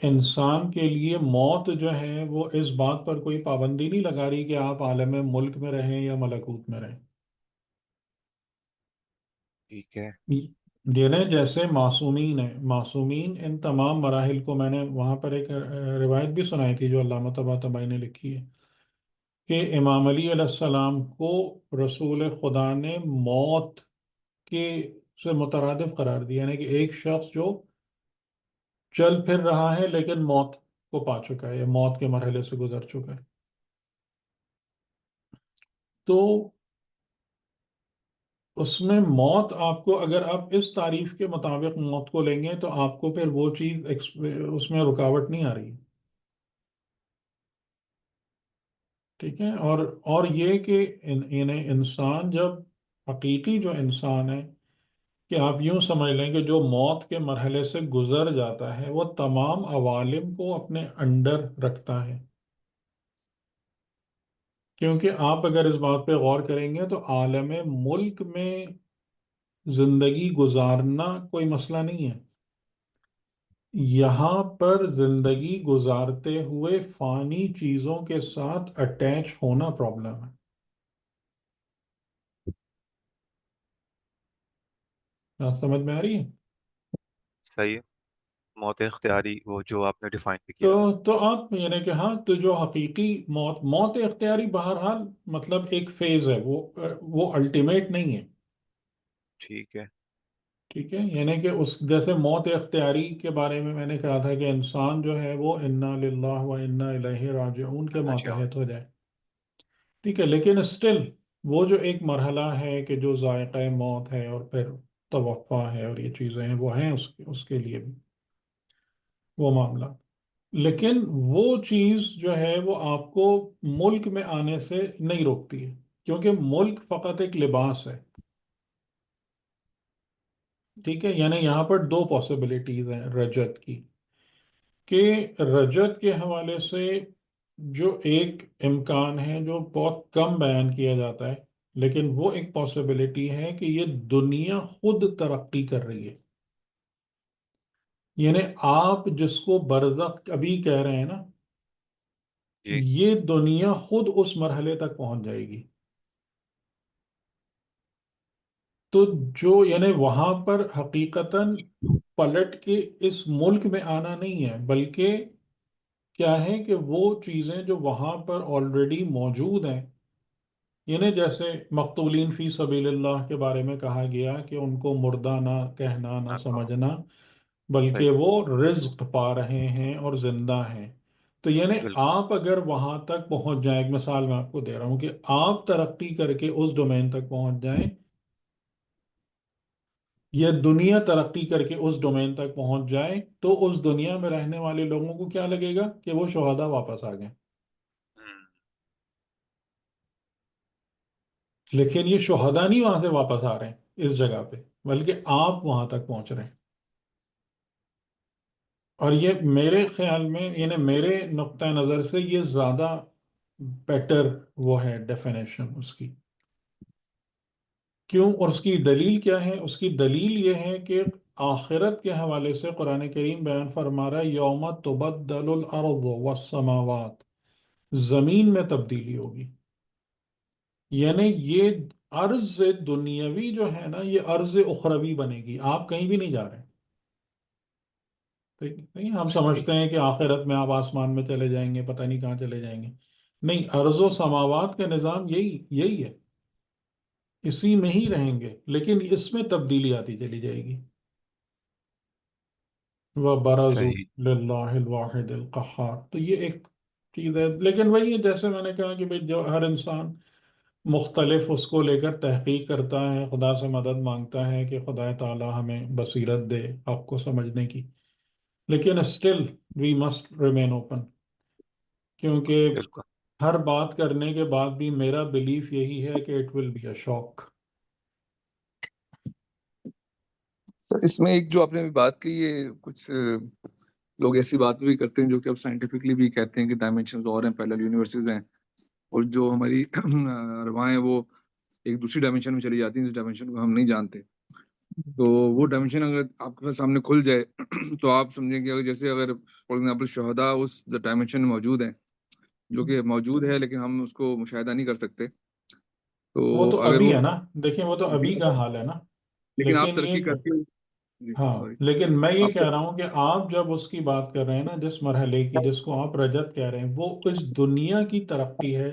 انسان کے لیے موت جو ہے وہ اس بات پر کوئی پابندی نہیں لگا رہی کہ آپ عالم ملک میں رہیں یا ملکوت میں رہیں. ٹھیک ہے. یعنی جیسے معصومین ہیں، معصومین ان تمام مراحل کو، میں نے وہاں پر ایک روایت بھی سنائی تھی جو علامہ طباطبائی نے لکھی ہے، کہ امام علی علیہ السلام کو رسول خدا نے موت کے سے مترادف قرار دیا، یعنی کہ ایک شخص جو چل پھر رہا ہے لیکن موت کو پا چکا ہے یا موت کے مرحلے سے گزر چکا ہے. تو اس میں موت آپ کو، اگر آپ اس تعریف کے مطابق موت کو لیں گے تو آپ کو پھر وہ چیز اس میں رکاوٹ نہیں آ رہی. ٹھیک ہے. اور یہ کہ یعنی انسان جب حقیقی جو انسان ہے، کہ آپ یوں سمجھ لیں کہ جو موت کے مرحلے سے گزر جاتا ہے وہ تمام عوالم کو اپنے انڈر رکھتا ہے. کیونکہ آپ اگر اس بات پہ غور کریں گے تو عالم ملک میں زندگی گزارنا کوئی مسئلہ نہیں ہے. یہاں پر زندگی گزارتے ہوئے فانی چیزوں کے ساتھ اٹیچ ہونا پرابلم ہے. بات سمجھ میں آ رہی ہے؟ صحیح. موت اختیاری وہ جو آپ نے ڈیفائن بھی تو کیا تھا. تو آپ یعنی کہ ہاں، تو جو حقیقی موت اختیاری بہرحال مطلب ایک فیز ہے، وہ الٹیمیٹ نہیں ہے. ٹھیک ہے. ٹھیک ہے. یعنی کہ اس جیسے موت اختیاری کے بارے میں نے کہا تھا کہ انسان جو ہے وہ انا للہ و انا الیہ راجعون کے اچھا. ماتحت ہو جائے. ٹھیک ہے. لیکن اسٹل وہ جو ایک مرحلہ ہے کہ جو ذائقہ موت ہے اور پھر توفع ہے اور یہ چیزیں ہیں، وہ ہیں اس کے لیے بھی وہ معاملہ. لیکن وہ چیز جو ہے وہ آپ کو ملک میں آنے سے نہیں روکتی ہے، کیونکہ ملک فقط ایک لباس ہے. ٹھیک ہے. یعنی یہاں پر دو پاسبلٹیز ہیں رجت کی، کہ رجت کے حوالے سے جو ایک امکان ہے جو بہت کم بیان کیا جاتا ہے، لیکن وہ ایک پاسبلٹی ہے کہ یہ دنیا خود ترقی کر رہی ہے. یعنی آپ جس کو برزخ ابھی کہہ رہے ہیں نا، جی. یہ دنیا خود اس مرحلے تک پہنچ جائے گی. تو جو یعنی وہاں پر حقیقتاً پلٹ کے اس ملک میں آنا نہیں ہے، بلکہ کیا ہے کہ وہ چیزیں جو وہاں پر آلریڈی موجود ہیں، یعنی جیسے مقتولین فی سبیل اللہ کے بارے میں کہا گیا کہ ان کو مردہ نہ کہنا، نہ ہاں ہاں. سمجھنا، صحیح. بلکہ وہ رزق پا رہے ہیں اور زندہ ہیں. تو یعنی بالکل. آپ اگر وہاں تک پہنچ جائیں، ایک مثال میں آپ کو دے رہا ہوں کہ آپ ترقی کر کے اس ڈومین تک پہنچ جائیں، یا دنیا ترقی کر کے اس ڈومین تک پہنچ جائے، تو اس دنیا میں رہنے والے لوگوں کو کیا لگے گا کہ وہ شہداء واپس آ گئے. ہم، لیکن یہ شہداء نہیں وہاں سے واپس آ رہے ہیں اس جگہ پہ، بلکہ آپ وہاں تک پہنچ رہے ہیں. اور یہ میرے خیال میں، یعنی میرے نقطہ نظر سے یہ زیادہ بیٹر وہ ہے ڈیفینیشن اس کی. کیوں؟ اور اس کی دلیل کیا ہے؟ اس کی دلیل یہ ہے کہ آخرت کے حوالے سے قرآن کریم بیان فرما رہا ہے یوم تبدل الارض والسماوات، زمین میں تبدیلی ہوگی. یعنی یہ ارض دنیاوی جو ہے نا یہ ارض اخروی بنے گی. آپ کہیں بھی نہیں جا رہے. ٹھیک ہے؟ نہیں ہم سمجھتے ہیں کہ آخرت میں آپ آسمان میں چلے جائیں گے، پتہ نہیں کہاں چلے جائیں گے. نہیں، ارض و سماوات کا نظام یہی ہے، اسی میں ہی رہیں گے، لیکن اس میں تبدیلی آتی چلی جائے گی. وَبَرَزُوا صحیح. لِلَّهِ الْوَاحِدِ الْقَهَّارِ. تو یہ ایک چیز ہے، لیکن وہی ہے جیسے میں نے کہا کہ بھئی جو ہر انسان مختلف اس کو لے کر تحقیق کرتا ہے، خدا سے مدد مانگتا ہے کہ خدا تعالی ہمیں بصیرت دے حق کو سمجھنے کی. لیکن still we must remain open, کیونکہ بالکل. ہر بات کرنے کے بعد بھی میرا بلیف یہی ہے کہ اٹ ول بی اے شاک. سر اس میں ایک جو آپ نے ابھی بات کی، یہ کچھ لوگ ایسی بات بھی کرتے ہیں جو کہ اب سائنٹیفکلی بھی کہتے ہیں کہ ڈائمینشنز اور ہیں، پیرلل یونیورسز ہیں، اور جو ہماری ارواحیں وہ ایک دوسری ڈائمینشن میں چلی جاتی ہیں جس ڈائمینشن کو ہم نہیں جانتے. تو وہ ڈائمینشن اگر آپ کے سامنے کھل جائے تو آپ سمجھیں کہ جیسے اگر فار ایگزامپل شہداء اس ڈائمینشن میں موجود ہیں، جو کہ موجود ہے لیکن ہم اس کو مشاہدہ نہیں کر سکتے. وہ تو تو اگر ابھی وہ، ہے نا، دیکھیں وہ تو ابھی کا حال ہے نا. لیکن آپ لیکن ترقی یہ کرتے ہیں. جی ہاں، سوری. لیکن میں یہ آپ کہہ رہا ہوں کہ آپ جب اس کی بات کر رہے ہیں نا، جس مرحلے کی جس کو آپ رجت کہہ رہے ہیں، وہ اس دنیا کی ترقی ہے،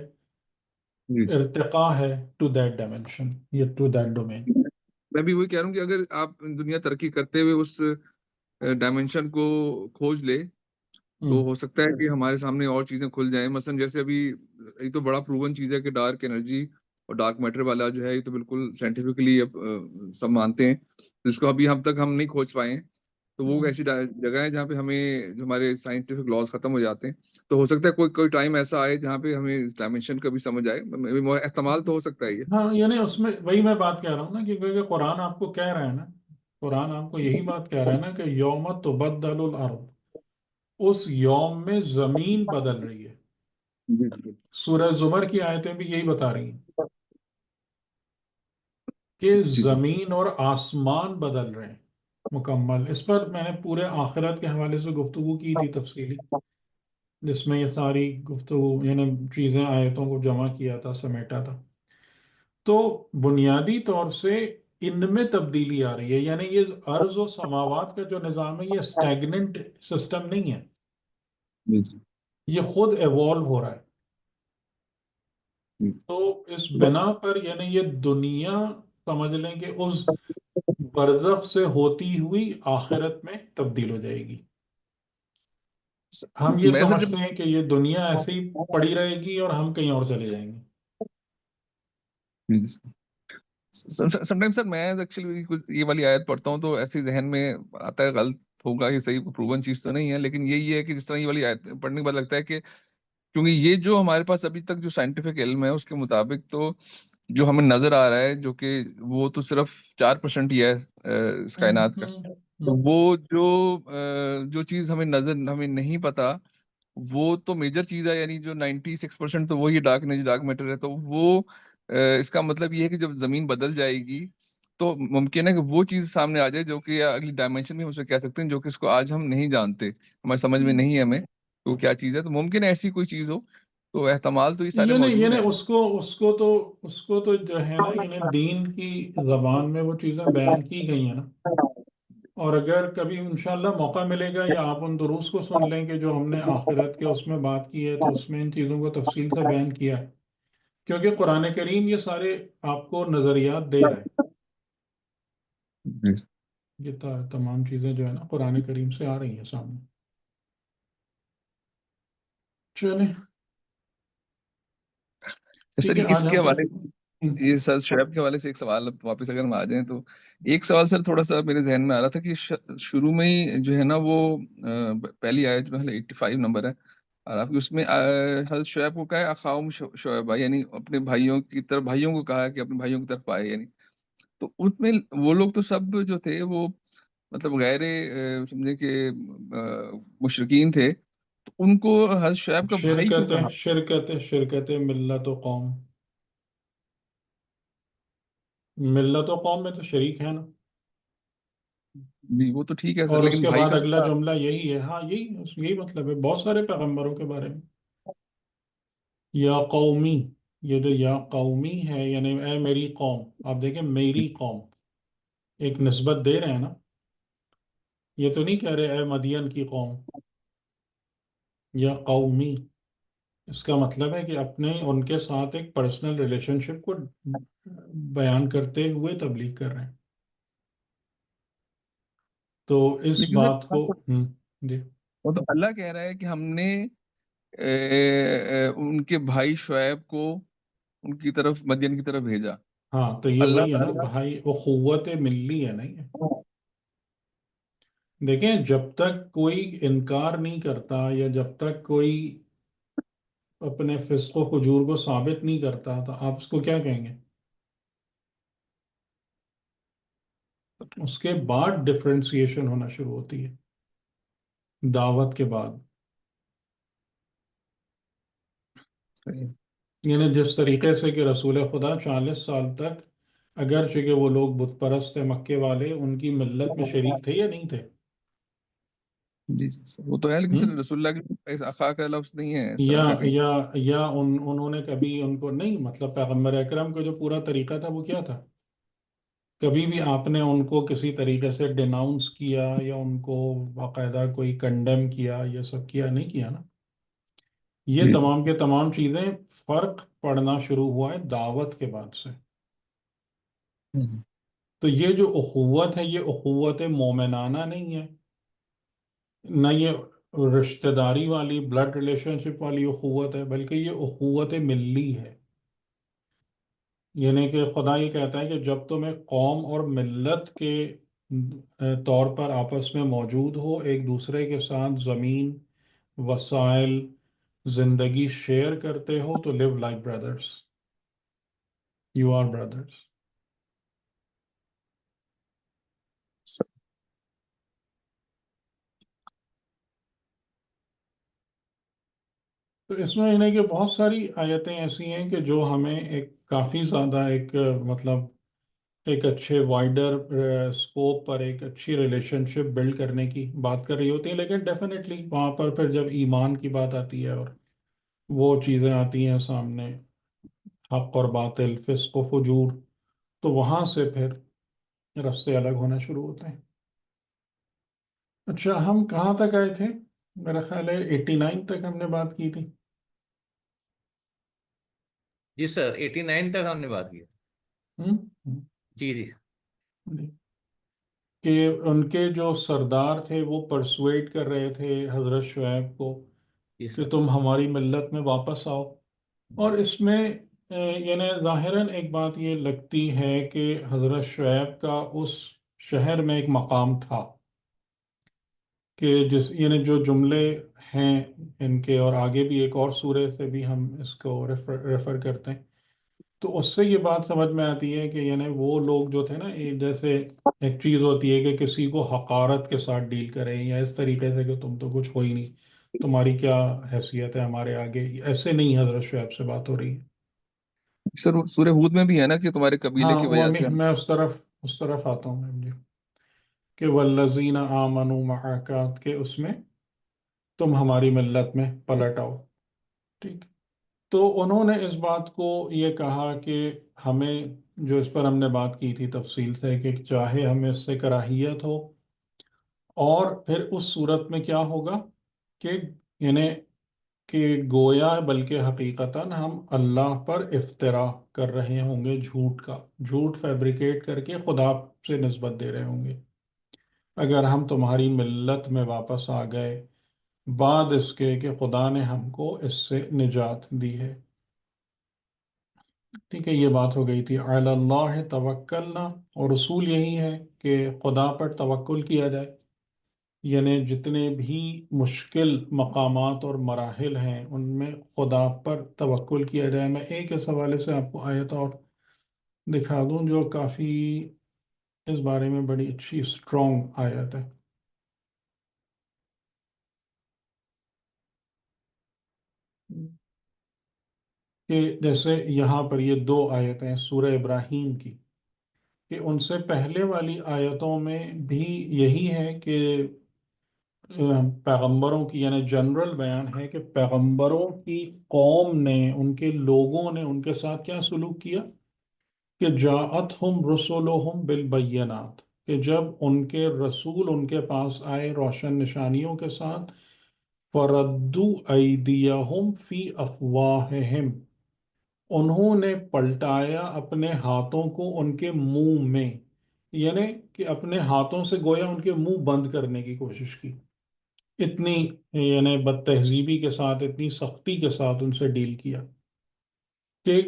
جی جی. ارتقاء ہے ٹو دیٹ ڈائمینشن یا ٹو دیٹ ڈومین. میں بھی وہی کہہ رہا ہوں کہ اگر آپ دنیا ترقی کرتے ہوئے اس ڈائمینشن کو کھوج لے تو ہو سکتا ہے کہ ہمارے سامنے اور چیزیں کھل جائیں. مثلا جیسے ابھی یہ تو بڑا پروون چیز ہے کہ ڈارک انرجی اور ڈارک میٹر والا جو ہے یہ تو بالکل سائنٹیفکلی سب مانتے ہیں، جس کو ابھی تک ہم نہیں کھوج پائے ہیں. تو وہ ایسی جگہ ہے جہاں پہ ہمیں جو ہمارے سائنٹیفک لاز ختم ہو جاتے ہیں. تو ہو سکتا ہے کوئی ٹائم ایسا آئے جہاں پہ ہمیں اس ڈائمینشن کا بھی سمجھ آئے. احتمال تو ہو سکتا ہے یہ. ہاں، یعنی اس میں وہی میں بات کہہ رہا ہوں نا، کیونکہ قرآن آپ کو کہہ رہا ہے نا، قرآن آپ کو یہی بات کہہ رہا ہے نا کہ یوم تبدل الارض، اس یوم میں زمین بدل رہی ہے. جی جی سورہ زمر کی آیتیں بھی یہی بتا رہی ہیں کہ جی جی. زمین اور آسمان بدل رہے ہیں مکمل. اس پر میں نے پورے آخرت کے حوالے سے گفتگو کی تھی تفصیلی، جس میں یہ ساری گفتگو یعنی چیزیں آیتوں کو جمع کیا تھا، سمیٹا تھا. تو بنیادی طور سے ان میں تبدیلی آ رہی ہے. یعنی یہ ارض و سماوات کا جو نظام ہے یہ اسٹیگننٹ سسٹم نہیں ہے، جی جی. یہ خود ایوالو ہو رہا ہے. جی. تو اس بنا پر یعنی یہ دنیا سمجھ لیں کہ اس برزخ سے ہوتی ہوئی آخرت میں تبدیل ہو جائے گی. ہم یہ میں سر جب سمجھتے ہیں کہ یہ دنیا ایسے ہی پڑی رہے گی اور ہم کہیں اور چلے جائیں گے. سم ٹائم سر میں ایکچولی یہ والی آیت پڑھتا ہوں تو ایسے ذہن میں آتا ہے غلط ہوگا، یہ صحیح پروون چیز تو نہیں ہے، لیکن یہی ہے کہ جس طرح یہ والی آیت پڑھنے کے بعد لگتا ہے کہ کیونکہ یہ جو ہمارے پاس ابھی تک جو سائنٹیفک علم ہے اس کے مطابق تو جو ہمیں نظر آ رہا ہے جو کہ وہ تو صرف 4% ہی ہے اس کائنات کا. تو وہ جو چیز ہمیں ہمیں نہیں پتا وہ تو میجر چیز ہے، یعنی جو 96% تو وہی ڈارک میٹر ہے. تو وہ اس کا مطلب یہ ہے کہ جب زمین بدل جائے گی تو ممکن ہے کہ وہ چیز سامنے آ جائے جو کہ اگلی ڈائمینشن میں ہم اسے کہہ سکتے ہیں، جو کہ اس کو آج ہم نہیں جانتے، ہمارے سمجھ میں نہیں ہے ہمیں تو کیا چیز ہے. تو ممکن ہے ایسی کوئی چیز ہو. تو احتمال تو یہ سارے موجود یعنی ہیں. اس کو تو جو ہے نا یعنی دین کی زبان میں وہ چیزیں بیان کی گئی ہیں نا. اور اگر کبھی انشاءاللہ موقع ملے گا یا آپ ان دروس کو سن لیں کہ جو ہم نے آخرت کے اس میں بات کی ہے، تو اس میں ان چیزوں کو تفصیل سے بیان کیا ہے، کیونکہ قرآن کریم یہ سارے آپ کو نظریات دے رہا ہے. جی. یہ تمام چیزیں جو ہے نا قرآن کریم سے آ رہی ہیں سامنے. چلیں ٹھیک سر ہے، اس آج کے ہم حوالے ہم، یہ سر شعیب کے حوالے سے ایک سوال واپس اگر ہم آ جائیں تو ایک سوال سر تھوڑا سا میرے ذہن میں آ رہا تھا کہ شروع میں ہی جو ہے نا وہ پہلی آیت جو ہے 85 نمبر ہے، اور آپ کی اس میں حضرت شعیب کو کہا ہے اخاؤم شعیبہ، یعنی اپنے بھائیوں کی طرف، بھائیوں کو کہا ہے کہ اپنے بھائیوں کی طرف آئے. یعنی تو اس میں وہ لوگ تو سب جو تھے وہ مطلب غیر سمجھے کہ مشرکین تھے، تو ان کو حضرت شعیب کا بھائی کیوں کہا؟ شرکت ملت و قوم. ملت و قوم میں تو شریک ہے نا. جی وہ تو ٹھیک ہے سر، اور اس لیکن کے بھائی بعد کا اگلا مسئلہ- جملہ یہی ہے، ہاں یہی مطلب ہے بہت سارے پیغمبروں کے بارے میں، یا قومی، یہ جو یا قومی ہے یعنی اے میری قوم، آپ دیکھیں میری قوم، ایک نسبت دے رہے ہیں نا، یہ تو نہیں کہہ رہے اے مدین کی قوم، یا قومی، اس کا مطلب ہے کہ اپنے ان کے ساتھ ایک پرسنل ریلیشن شپ کو بیان کرتے ہوئے تبلیغ کر رہے ہیں، تو اس لیکن بات سر کو جی وہ تو اللہ کہہ رہا ہے کہ ہم نے ان کے بھائی شعیب کو ان کی طرف، مدین کی طرف بھیجا. ہاں، تو تو یہ اللہ وہی ہے نا تعالیٰ بھائی، اخوت ملی ہے نہیں ہے؟ دیکھیں جب تک کوئی انکار نہیں کرتا یا جب تک کوئی اپنے فسق و فجور کو ثابت نہیں کرتا تو آپ اس کو کیا کہیں گے؟ اس کے بعد ڈفرینسیشن ہونا شروع ہوتی ہے، دعوت کے بعد، صحیح. یعنی جس طریقے سے کہ رسول خدا 40 سال تک اگرچہ کہ وہ لوگ بت پرست تھے مکے والے، ان کی ملت میں شریک تھے یا نہیں تھے؟ جی سر وہ تو ہے، لیکن ہم؟ سر رسول اللہ کے اخا کا لفظ نہیں ہے اس یا طرح کا کہیں. یا یا انہوں نے کبھی ان کو نہیں، مطلب پیغمبر اکرم کا جو پورا طریقہ تھا وہ کیا تھا؟ کبھی بھی آپ نے ان کو کسی طریقے سے ڈیناؤنس کیا یا ان کو باقاعدہ کوئی کنڈیم کیا، یہ سب کیا نہیں کیا نا؟ یہ جی جی. تمام کے تمام چیزیں فرق پڑنا شروع ہوا ہے دعوت کے بعد سے. ہم. تو یہ جو اخوت ہے یہ اخوت مومنانہ نہیں ہے، نہ یہ رشتہ داری والی بلڈ ریلیشن شپ والی اخوت ہے، بلکہ یہ اخوت ملی ہے. یعنی کہ خدا یہ کہتا ہے کہ جب تم ایک قوم اور ملت کے طور پر آپس میں موجود ہو، ایک دوسرے کے ساتھ زمین، وسائل، زندگی شیئر کرتے ہو، تو live like brothers. You are brothers. تو اس میں انہیں کہ بہت ساری آیتیں ایسی ہیں کہ جو ہمیں ایک کافی زیادہ ایک مطلب ایک اچھے وائڈر اسکوپ پر ایک اچھی ریلیشن شپ بلڈ کرنے کی بات کر رہی ہوتی ہیں، لیکن ڈیفینیٹلی وہاں پر پھر جب ایمان کی بات آتی ہے اور وہ چیزیں آتی ہیں سامنے، حق اور باطل، فسق و فجور، تو وہاں سے پھر رستے الگ ہونا شروع ہوتے ہیں. اچھا ہم کہاں تک آئے تھے؟ میرا خیال ہے 89 تک ہم نے بات کی تھی. جی سر 89 تک ہم نے بات کی. ہم؟ ہم، جی جی. جی. کہ ان کے جو سردار تھے وہ پرسویٹ کر رہے تھے حضرت شعیب کو جی کہ سر. تم ہماری ملت میں واپس آؤ. اور اس میں یعنی ظاہراً ایک بات یہ لگتی ہے کہ حضرت شعیب کا اس شہر میں ایک مقام تھا کہ جس یعنی جو جملے ہیں ان کے، اور آگے بھی ایک اور سورہ سے بھی ہم اس کو ریفر کرتے ہیں، تو اس سے یہ بات سمجھ میں آتی ہے کہ یعنی وہ لوگ جو تھے نا، جیسے ایک چیز ہوتی ہے کہ کسی کو حقارت کے ساتھ ڈیل کریں یا اس طریقے سے کہ تم تو کچھ ہو ہی نہیں، تمہاری کیا حیثیت ہے ہمارے آگے، ایسے نہیں حضرت شعیب سے بات ہو رہی ہے. سر سورہ ہود میں بھی ہے نا کہ تمہارے قبیلے ہاں کی وہ وجہ سے ہم. میں اس طرف آتا ہوں میں جی، کہ والذین آمنوا معک کے اس میں تم ہماری ملت میں پلٹ آؤ. ٹھیک. تو انہوں نے اس بات کو یہ کہا کہ ہمیں، جو اس پر ہم نے بات کی تھی تفصیل سے، کہ چاہے ہمیں اس سے کراہیت ہو، اور پھر اس صورت میں کیا ہوگا کہ یعنی کہ گویا بلکہ حقیقتاً ہم اللہ پر افطرا کر رہے ہوں گے، جھوٹ فیبریکیٹ کر کے خدا سے نسبت دے رہے ہوں گے اگر ہم تمہاری ملت میں واپس آ گئے بعد اس کے کہ خدا نے ہم کو اس سے نجات دی ہے. ٹھیک ہے، یہ بات ہو گئی تھی. علی اللہ توکلنا، اور اصول یہی ہے کہ خدا پر توکل کیا جائے، یعنی جتنے بھی مشکل مقامات اور مراحل ہیں ان میں خدا پر توکل کیا جائے. میں ایک اس حوالے سے آپ کو آیت اور دکھا دوں جو کافی اس بارے میں بڑی اچھی اسٹرانگ آیت ہے. کہ جیسے یہاں پر یہ دو آیتیں ہیں سورہ ابراہیم کی، کہ ان سے پہلے والی آیتوں میں بھی یہی ہے کہ پیغمبروں کی یعنی جنرل بیان ہے کہ پیغمبروں کی قوم نے، ان کے لوگوں نے ان کے ساتھ کیا سلوک کیا کہ جاءتہم رسولہم بالبینات، کہ جب ان کے رسول ان کے پاس آئے روشن نشانیوں کے ساتھ، فردو ایدیہم فی افواہہم، انہوں نے پلٹایا اپنے ہاتھوں کو ان کے منہ میں، یعنی کہ اپنے ہاتھوں سے گویا ان کے منہ بند کرنے کی کوشش کی، اتنی یعنی بد تہذیبی کے ساتھ، اتنی سختی کے ساتھ ان سے ڈیل کیا کہ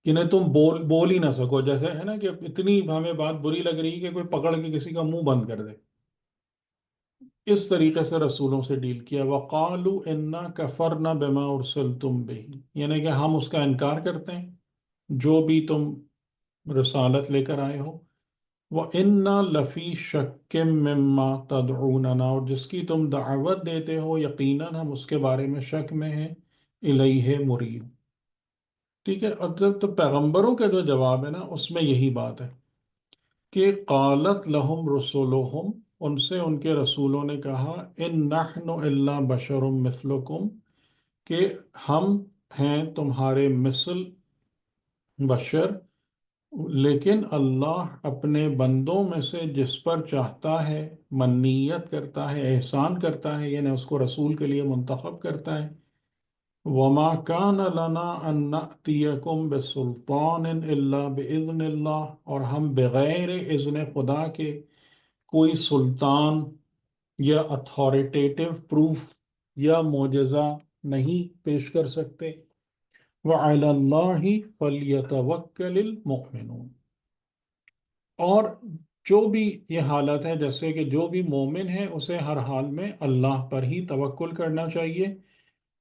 انہیں تم بول ہی نہ سکو، جیسے ہے نا کہ اتنی ہمیں بات بری لگ رہی کہ کوئی پکڑ کے کسی کا منہ بند کر دے، اس طریقے سے رسولوں سے ڈیل کیا۔ وَقَالُوا إِنَّا كَفَرْنَا بِمَا أُرْسِلْتُمْ بِهِ، یعنی کہ ہم اس کا انکار کرتے ہیں جو بھی تم رسالت لے کر آئے ہو۔ وَإِنَّا لَفِي شَكٍّ مِّمَّا تَدْعُونَنَا، اور جس کی تم دعوت دیتے ہو یقیناً ہم اس کے بارے میں شک میں ہیں، الیہ مریب۔ ٹھیک ہے، اب تو پیغمبروں کا جو جواب ہے نا اس میں یہی بات ہے کہ قالت لہم رسولہم، ان سے ان کے رسولوں نے کہا، ان نحن الا بشر مثلکم، کہ ہم ہیں تمہارے مثل بشر، لیکن اللہ اپنے بندوں میں سے جس پر چاہتا ہے منیت کرتا ہے، احسان کرتا ہے، یعنی اس کو رسول کے لیے منتخب کرتا ہے۔ وما كان لنا ان نأتيكم بسلطان الا باذن اللہ، اور ہم بغیر اذن خدا کے کوئی سلطان یا اتھارٹیٹیو پروف یا معجزہ نہیں پیش کر سکتے۔ وعلی اللہ فلیتوکل المؤمنون، اور جو بھی یہ حالت ہے، جیسے کہ جو بھی مومن ہے اسے ہر حال میں اللہ پر ہی توکل کرنا چاہیے۔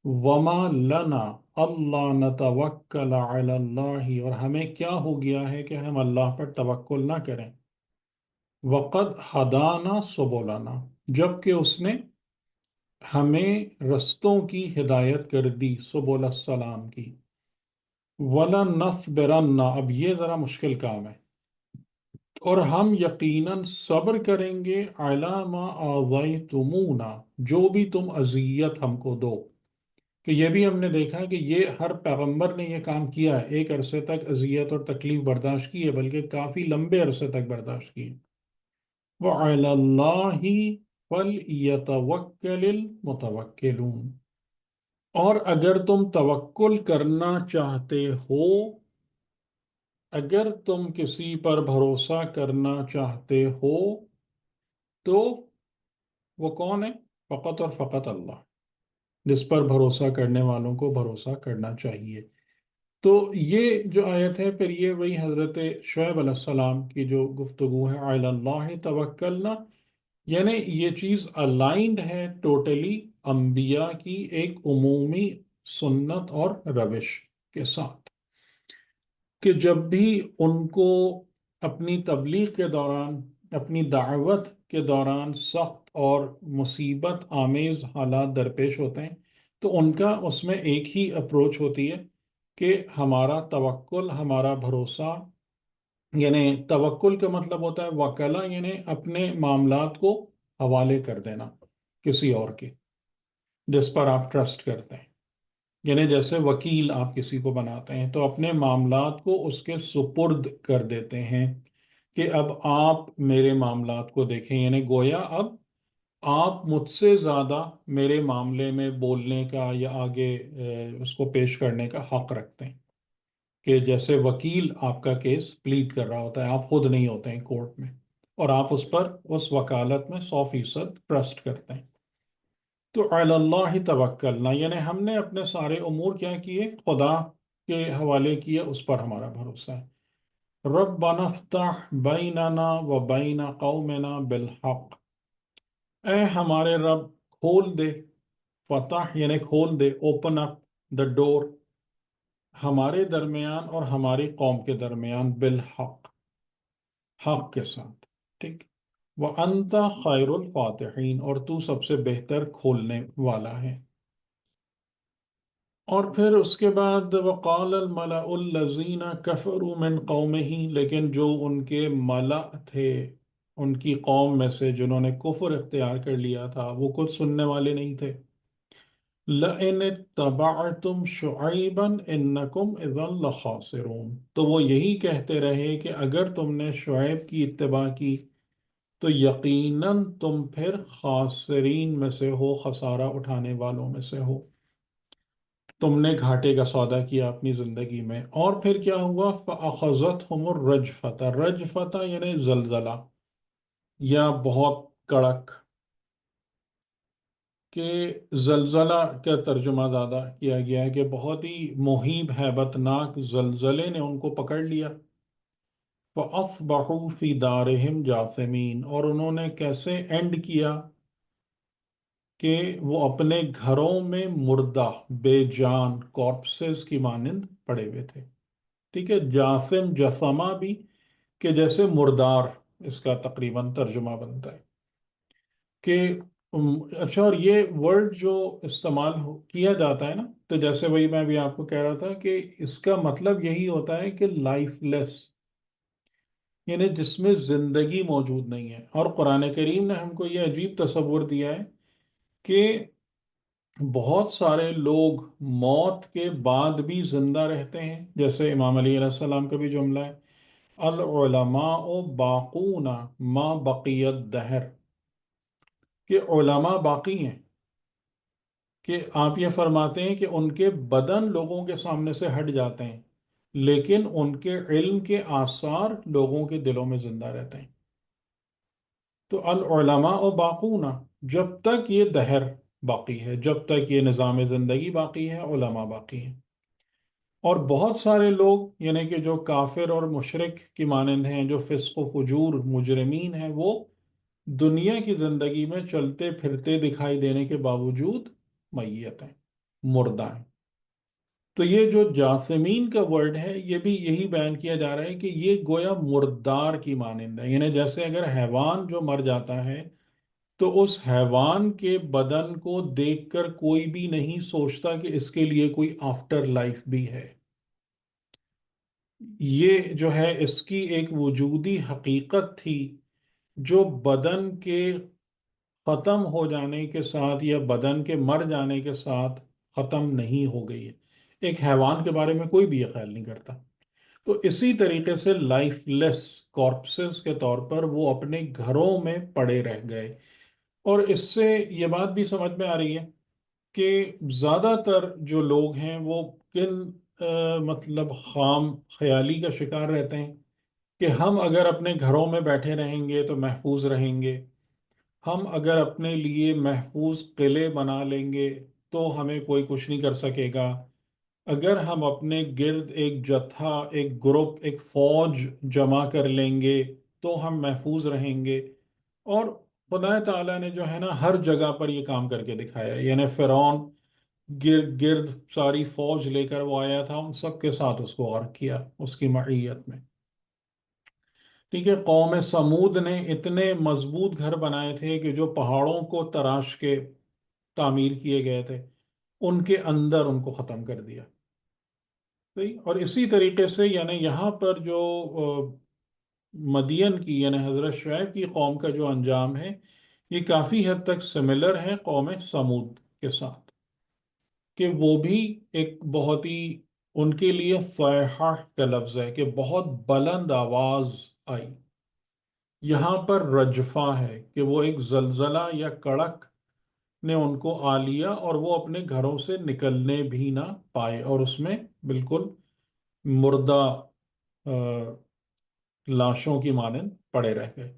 وما لنا اللہ نتوکل علی اللہ، اور ہمیں کیا ہو گیا ہے کہ ہم اللہ پر توکل نہ کریں۔ وقد ہدانا سبلنا، جبکہ اس نے ہمیں رستوں کی ہدایت کر دی، سبل السلام کی۔ وَلَنَصْبِرَنَّ، اب یہ ذرا مشکل کام ہے، اور ہم یقیناً صبر کریں گے، عَلَىٰ مَا آذَيْتُمُونَا، جو بھی تم اذیت ہم کو دو، کہ یہ بھی ہم نے دیکھا کہ یہ ہر پیغمبر نے یہ کام کیا ہے، ایک عرصے تک اذیت اور تکلیف برداشت کی ہے، بلکہ کافی لمبے عرصے تک برداشت کی ہے۔ وَعَلَى اللَّهِ فَلْيَتَوَكَّلِ الْمُتَوَكِّلُونَ، اور اگر تم توکل کرنا چاہتے ہو، اگر تم کسی پر بھروسہ کرنا چاہتے ہو تو وہ کون ہے؟ فقط اور فقط اللہ، جس پر بھروسہ کرنے والوں کو بھروسہ کرنا چاہیے۔ تو یہ جو آیت ہے پھر یہ وہی حضرت شعیب علیہ السلام کی جو گفتگو ہے، علی اللہ توکلنا، یعنی یہ چیز الائنڈ ہے ٹوٹلی انبیاء کی ایک عمومی سنت اور روش کے ساتھ، کہ جب بھی ان کو اپنی تبلیغ کے دوران، اپنی دعوت کے دوران سخت اور مصیبت آمیز حالات درپیش ہوتے ہیں تو ان کا اس میں ایک ہی اپروچ ہوتی ہے کہ ہمارا توکل، ہمارا بھروسہ، یعنی توکل کا مطلب ہوتا ہے وکلا، یعنی اپنے معاملات کو حوالے کر دینا کسی اور کے، جس پر آپ ٹرسٹ کرتے ہیں، یعنی جیسے وکیل آپ کسی کو بناتے ہیں تو اپنے معاملات کو اس کے سپرد کر دیتے ہیں کہ اب آپ میرے معاملات کو دیکھیں، یعنی گویا اب آپ مجھ سے زیادہ میرے معاملے میں بولنے کا یا آگے اس کو پیش کرنے کا حق رکھتے ہیں، کہ جیسے وکیل آپ کا کیس پلیڈ کر رہا ہوتا ہے، آپ خود نہیں ہوتے ہیں کورٹ میں، اور آپ اس پر اس وکالت میں 100% ٹرسٹ کرتے ہیں۔ تو علی اللہ توکلنا، یعنی ہم نے اپنے سارے امور کیا کیے؟ خدا کے حوالے کیے، اس پر ہمارا بھروسہ ہے۔ ربنا افتح بیننا و بین قومنا بالحق، اے ہمارے رب کھول دے، فتح یعنی کھول دے، اوپن اپ دا ڈور، ہمارے درمیان اور ہماری قوم کے درمیان، بالحق، حق کے ساتھ، ٹھیک۔ وَأَنْتَ خَيْرُ الْفَاتِحِينَ، اور تو سب سے بہتر کھولنے والا ہے۔ اور پھر اس کے بعد وقال الملأ الذین کفروا من قومہ، لیکن جو ان کے ملأ تھے ان کی قوم میں سے جنہوں نے کفر اختیار کر لیا تھا، وہ کچھ سننے والے نہیں تھے، لَإِنِ اتَّبَعْتُمْ شُعَيْبًا إِنَّكُمْ إِذًا لَخَاسِرُونَ، تو وہ یہی کہتے رہے کہ اگر تم نے شعیب کی اتباع کی تو یقیناً تم پھر خاسرین میں سے ہو، خسارہ اٹھانے والوں میں سے ہو، تم نے گھاٹے کا سودا کیا اپنی زندگی میں۔ اور پھر کیا ہوا؟ فَأَخَذَتْهُمُ الرَّجْفَةُ، رجفتہ یعنی زلزلہ یا بہت کڑک، کہ زلزلہ کا ترجمہ زیادہ کیا گیا ہے کہ بہت ہی مہیب ہیبت ناک زلزلے نے ان کو پکڑ لیا۔ فَأَصْبَحُوا فِي دَارِهِمْ جَاثِمِينَ، اور انہوں نے کیسے اینڈ کیا کہ وہ اپنے گھروں میں مردہ، بے جان، کارپسز کی مانند پڑے ہوئے تھے۔ ٹھیک ہے، جاثم جسمہ بھی، کہ جیسے مردار اس کا تقریباً ترجمہ بنتا ہے کہ اچھا، اور یہ ورڈ جو استعمال کیا جاتا ہے نا، تو جیسے وہی میں بھی آپ کو کہہ رہا تھا کہ اس کا مطلب یہی ہوتا ہے کہ لائف لیس، یعنی جس میں زندگی موجود نہیں ہے۔ اور قرآن کریم نے ہم کو یہ عجیب تصور دیا ہے کہ بہت سارے لوگ موت کے بعد بھی زندہ رہتے ہیں، جیسے امام علی علیہ السلام کا بھی جملہ ہے، العلماء باقون ما بقی الدہر، کہ علماء باقی ہیں، کہ آپ یہ فرماتے ہیں کہ ان کے بدن لوگوں کے سامنے سے ہٹ جاتے ہیں لیکن ان کے علم کے آثار لوگوں کے دلوں میں زندہ رہتے ہیں۔ تو العلماء باقون، جب تک یہ دہر باقی ہے، جب تک یہ نظام زندگی باقی ہے، علماء باقی ہیں۔ اور بہت سارے لوگ یعنی کہ جو کافر اور مشرک کی مانند ہیں، جو فسق و فجور مجرمین ہیں، وہ دنیا کی زندگی میں چلتے پھرتے دکھائی دینے کے باوجود میت ہیں، مردہ ہیں۔ تو یہ جو جاثمین کا ورڈ ہے، یہ بھی یہی بیان کیا جا رہا ہے کہ یہ گویا مردار کی مانند ہے، یعنی جیسے اگر حیوان جو مر جاتا ہے تو اس حیوان کے بدن کو دیکھ کر کوئی بھی نہیں سوچتا کہ اس کے لیے کوئی آفٹر لائف بھی ہے۔ یہ جو ہے اس کی ایک وجودی حقیقت تھی جو بدن کے ختم ہو جانے کے ساتھ یا بدن کے مر جانے کے ساتھ ختم نہیں ہو گئی ہے۔ ایک حیوان کے بارے میں کوئی بھی یہ خیال نہیں کرتا۔ تو اسی طریقے سے لائف لیس کارپسز کے طور پر وہ اپنے گھروں میں پڑے رہ گئے۔ اور اس سے یہ بات بھی سمجھ میں آ رہی ہے کہ زیادہ تر جو لوگ ہیں وہ کن مطلب خام خیالی کا شکار رہتے ہیں کہ ہم اگر اپنے گھروں میں بیٹھے رہیں گے تو محفوظ رہیں گے، ہم اگر اپنے لیے محفوظ قلعے بنا لیں گے تو ہمیں کوئی کچھ نہیں کر سکے گا، اگر ہم اپنے گرد ایک جتھا، ایک گروپ، ایک فوج جمع کر لیں گے تو ہم محفوظ رہیں گے۔ اور خدا تعالیٰ نے جو ہے نا ہر جگہ پر یہ کام کر کے دکھایا ہے، یعنی فرعون گرد ساری فوج لے کر وہ آیا تھا، ان سب کے ساتھ اس کو غرق کیا اس کی معیت میں۔ ٹھیک ہے، قوم سمود نے اتنے مضبوط گھر بنائے تھے کہ جو پہاڑوں کو تراش کے تعمیر کیے گئے تھے، ان کے اندر ان کو ختم کر دیا۔ صحیح؟ اور اسی طریقے سے یعنی یہاں پر جو مدین کی یعنی حضرت شعیب کی قوم کا جو انجام ہے، یہ کافی حد تک سملر ہے قوم سمود کے ساتھ، کہ وہ بھی ایک بہت ہی ان کے لیے صیحہ کا لفظ ہے کہ بہت بلند آواز آئی۔ یہاں پر رجفہ ہے کہ وہ ایک زلزلہ یا کڑک نے ان کو آ لیا اور وہ اپنے گھروں سے نکلنے بھی نہ پائے، اور اس میں بالکل مردہ لاشوں کی مانند پڑے رہ گئے۔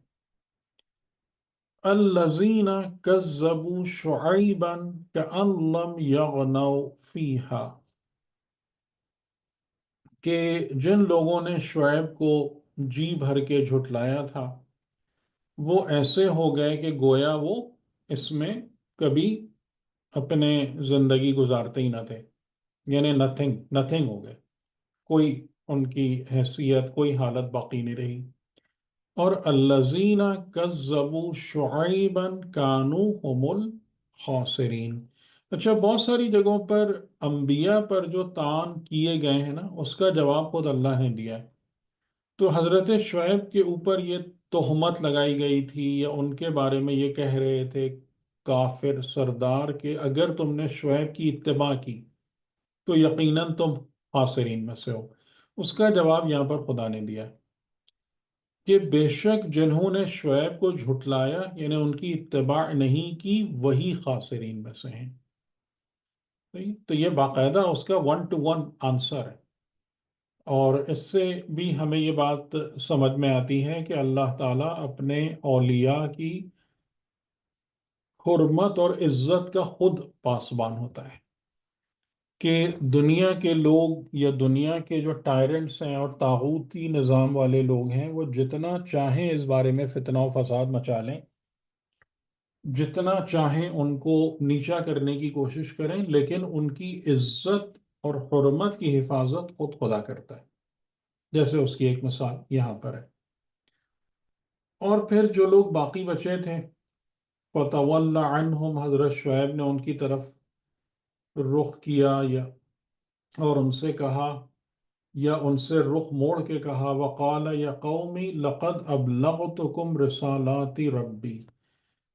الذین کذبوا شعیبا کأن لم یغنوا فیہا، کہ جن لوگوں نے شعیب کو جی بھر کے جھٹلایا تھا وہ ایسے ہو گئے کہ گویا وہ اس میں کبھی اپنے زندگی گزارتے ہی نہ تھے، یعنی نتھنگ ہو گئے، کوئی ان کی حیثیت، کوئی حالت باقی نہیں رہی۔ اور الذین کذبوا شعیبا کانوا هم الخاسرین، اچھا، بہت ساری جگہوں پر انبیاء پر جو طعن کیے گئے ہیں نا، اس کا جواب خود اللہ نے دیا ہے. تو حضرت شعیب کے اوپر یہ تہمت لگائی گئی تھی، یا ان کے بارے میں یہ کہہ رہے تھے کافر سردار کہ اگر تم نے شعیب کی اتباع کی تو یقیناً تم خاسرین میں سے ہو. اس کا جواب یہاں پر خدا نے دیا ہے کہ بے شک جنہوں نے شعیب کو جھٹلایا، یعنی ان کی اتباع نہیں کی، وہی خاسرین میں سے ہیں. تو یہ باقاعدہ اس کا 1-to-1 آنسر ہے. اور اس سے بھی ہمیں یہ بات سمجھ میں آتی ہے کہ اللہ تعالیٰ اپنے اولیاء کی حرمت اور عزت کا خود پاسبان ہوتا ہے. کہ دنیا کے لوگ یا دنیا کے جو ٹائرنٹس ہیں اور طاغوتی نظام والے لوگ ہیں، وہ جتنا چاہیں اس بارے میں فتنہ و فساد مچا لیں، جتنا چاہیں ان کو نیچا کرنے کی کوشش کریں، لیکن ان کی عزت اور حرمت کی حفاظت خود خدا کرتا ہے. جیسے اس کی ایک مثال یہاں پر ہے. اور پھر جو لوگ باقی بچے تھے، فَتَوَلَّ عَنْهُمْ، حضرت شعیب نے ان کی طرف رخ کیا اور ان سے کہا، یا ان سے رخ موڑ کے کہا، وَقَالَ يَا قَوْمِ لَقَدْ أَبْلَغْتُكُمْ رِسَالَاتِ رَبِّي،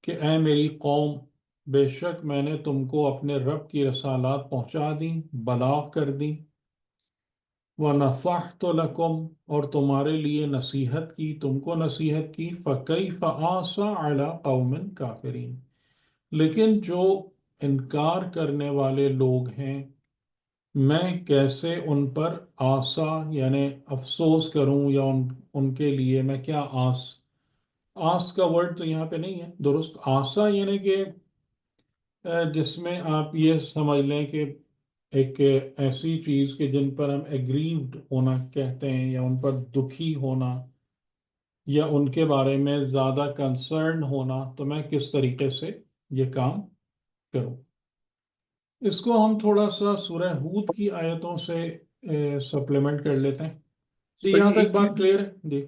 کہ اے میری قوم، بے شک میں نے تم کو اپنے رب کی رسالات پہنچا دیں، بلاغ کر دیں. وَنَصَحْتُ لَكُمْ، اور تمہارے لیے نصیحت کی، تم کو نصیحت کی. فَكَيْفَ آسَى عَلَى قَوْمٍ كَافِرِينَ، لیکن جو انکار کرنے والے لوگ ہیں، میں کیسے ان پر آسا یعنی افسوس کروں، یا ان کے لیے میں کیا آس کا ورڈ تو یہاں پہ نہیں ہے درست. آسا یعنی کہ جس میں آپ یہ سمجھ لیں کہ ایک ایسی چیز کہ جن پر ہم ایگریوڈ ہونا کہتے ہیں، یا ان پر دکھی ہونا، یا ان کے بارے میں زیادہ کنسرن ہونا، تو میں کس طریقے سے یہ کام کروں. اس کو ہم تھوڑا سا سورہ ہود کی آیتوں سے سپلیمنٹ کر لیتے ہیں. جی، سر یہاں یہ تک ایک بات چیز، کلیئر ہے جی.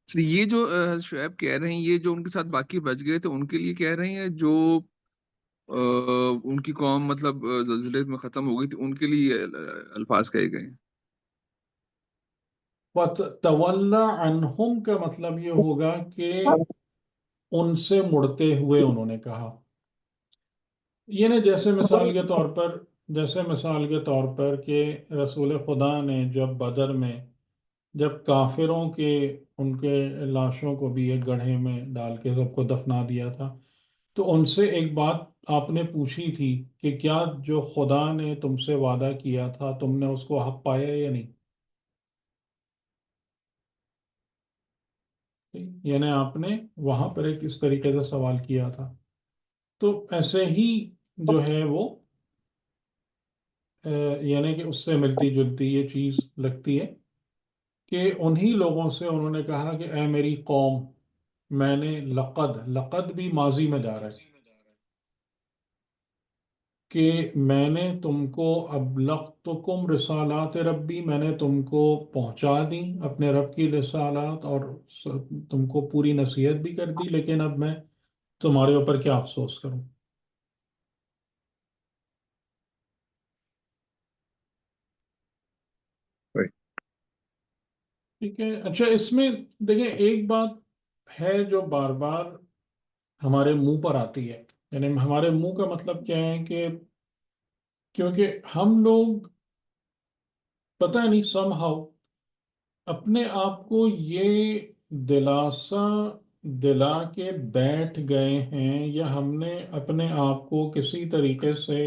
سر یہ جو شعیب کہہ رہے ہیں، یہ جو ان کے ساتھ باقی بچ گئے تھے ان کے لیے کہہ رہے ہیں، جو ان کی قوم مطلب زلزلے میں ختم ہو گئی تھی، ان کے لیے الفاظ کہے گئے ہیں؟ وَتَوَلَّ عَنْهُمْ کا مطلب یہ ہوگا کہ ان سے مڑتے ہوئے انہوں نے کہا. یعنی جیسے مثال کے طور پر کہ رسول خدا نے جب بدر میں جب کافروں کے ان کے لاشوں کو بھی ایک گڑھے میں ڈال کے سب کو دفنا دیا تھا، تو ان سے ایک بات آپ نے پوچھی تھی کہ کیا جو خدا نے تم سے وعدہ کیا تھا تم نے اس کو حق پایا یا نہیں. یعنی آپ نے وہاں پر ایک اس طریقے سے سوال کیا تھا. تو ایسے ہی جو ہے وہ یعنی کہ اس سے ملتی جلتی یہ چیز لگتی ہے کہ انہی لوگوں سے انہوں نے کہا کہ اے میری قوم، میں نے لقد بھی ماضی میں جا رہا ہے کہ میں نے تم کو ابلغتکم رسالات ربی، میں نے تم کو پہنچا دی اپنے رب کی رسالات، اور تم کو پوری نصیحت بھی کر دی، لیکن اب میں تمہارے اوپر کیا افسوس کروں. Right. ٹھیک ہے. اچھا، اس میں دیکھیں ایک بات ہے جو بار بار ہمارے منہ پر آتی ہے. یعنی ہمارے منہ کا مطلب کیا ہے کہ کیونکہ ہم لوگ پتہ نہیں سم ہاؤ اپنے آپ کو یہ دلاسا دلا کے بیٹھ گئے ہیں، یا ہم نے اپنے آپ کو کسی طریقے سے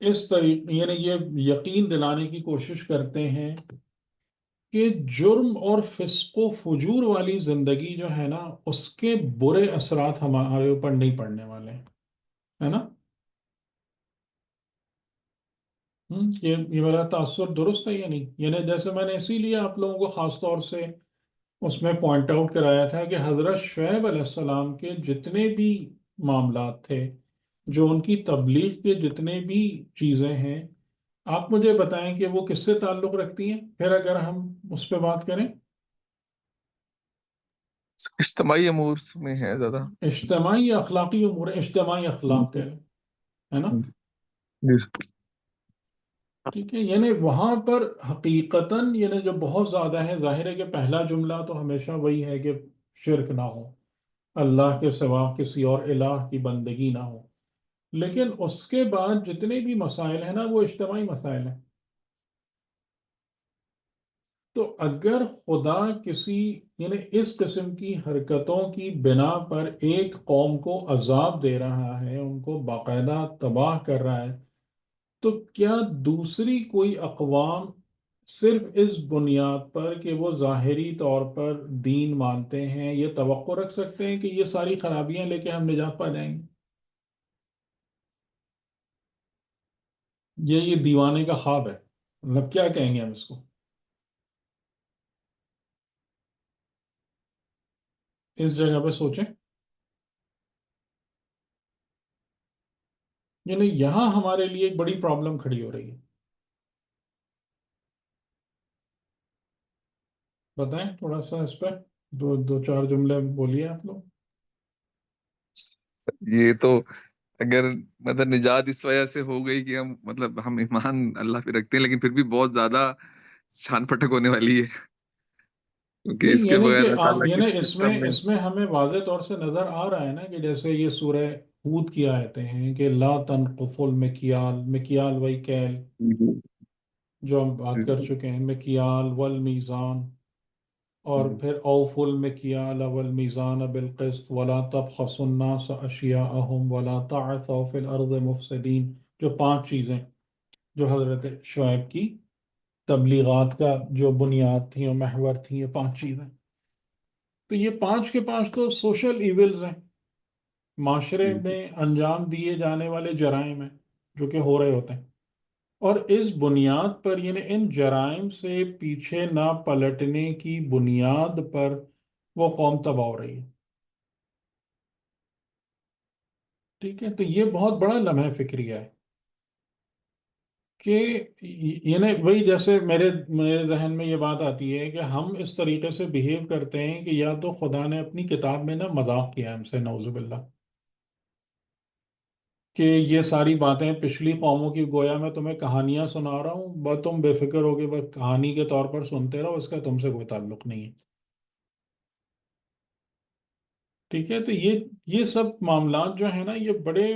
اس طریقے یعنی یہ یقین دلانے کی کوشش کرتے ہیں کہ جرم اور فسق و فجور والی زندگی جو ہے نا، اس کے برے اثرات ہمارے اوپر نہیں پڑنے والے ہیں، ہے نا. یہ میرا تاثر درست ہے یا نہیں؟ یعنی جیسے میں نے اسی لیے آپ لوگوں کو خاص طور سے اس میں پوائنٹ آؤٹ کرایا تھا کہ حضرت شعیب علیہ السلام کے جتنے بھی معاملات تھے، جو ان کی تبلیغ کے جتنے بھی چیزیں ہیں، آپ مجھے بتائیں کہ وہ کس سے تعلق رکھتی ہیں، پھر اگر ہم اس پہ بات کریں. اجتماعی امور میں ہے زیادہ. اجتماعی اخلاقی امور، اجتماعی اخلاق کہہ لیں، ہے نا. جی سر. ٹھیک ہے، یعنی وہاں پر حقیقتاً یعنی جو بہت زیادہ ہے، ظاہر ہے کہ پہلا جملہ تو ہمیشہ وہی ہے کہ شرک نہ ہو، اللہ کے سوا کسی اور الہ کی بندگی نہ ہو. لیکن اس کے بعد جتنے بھی مسائل ہیں نا وہ اجتماعی مسائل ہیں. تو اگر خدا کسی یعنی اس قسم کی حرکتوں کی بنا پر ایک قوم کو عذاب دے رہا ہے، ان کو باقاعدہ تباہ کر رہا ہے، تو کیا دوسری کوئی اقوام صرف اس بنیاد پر کہ وہ ظاہری طور پر دین مانتے ہیں یہ توقع رکھ سکتے ہیں کہ یہ ساری خرابیاں لے کے ہم نجات پا جائیں گے؟ یہ دیوانے کا خواب ہے، مطلب کیا کہیں گے ہم اس کو؟ اس جگہ پہ سوچیں. یعنی یہاں ہمارے لیے ایک بڑی پرابلم کھڑی ہو رہی ہے. بتائیں تھوڑا سا اس پہ، دو دو چار جملے بولیے آپ لوگ. یہ تو اگر مطلب نجات اس وجہ سے ہو گئی کہ ہم ایمان اللہ پہ رکھتے ہیں، لیکن پھر بھی بہت زیادہ چھان پٹک ہونے والی ہے، کیونکہ نہیں اس کے یعنی بغیر کہ اللہ تعالیٰ کے یعنی سسٹم میں. اس میں ہمیں واضح طور سے نظر آ رہا ہے نا کہ جیسے یہ سورہ ہود کی آیتیں ہیں کہ لا تنقص المکیال، مکیال وہی کیل جو ہم بات کر چکے ہیں، مکیال والمیزان، اور پھر اوف المکیال والمیزان بالقسط ولا تبخسوا الناس اشیاءهم ولا تعثوا فی الارض مفسدین، جو 5 چیزیں جو حضرت شعیب کی تبلیغات کا جو بنیاد تھیں اور محور تھیں، یہ 5 چیزیں. تو یہ 5 کے 5 تو سوشل ایونلز ہیں، معاشرے میں انجام دیے جانے والے جرائم ہیں جو کہ ہو رہے ہوتے ہیں. اور اس بنیاد پر یعنی ان جرائم سے پیچھے نہ پلٹنے کی بنیاد پر وہ قوم تباہ ہو رہی ہے. ٹھیک ہے، تو یہ بہت بڑا لمحہ فکریہ ہے کہ یعنی وہی جیسے میرے ذہن میں یہ بات آتی ہے کہ ہم اس طریقے سے بیہیو کرتے ہیں کہ یا تو خدا نے اپنی کتاب میں نا مذاق کیا ہم سے، نعوذ باللہ، کہ یہ ساری باتیں پچھلی قوموں کی گویا میں تمہیں کہانیاں سنا رہا ہوں، بس تم بے فکر ہو کے بس کہانی کے طور پر سنتے رہو، اس کا تم سے کوئی تعلق نہیں ہے. ٹھیک ہے، تو یہ سب معاملات جو ہیں نا یہ بڑے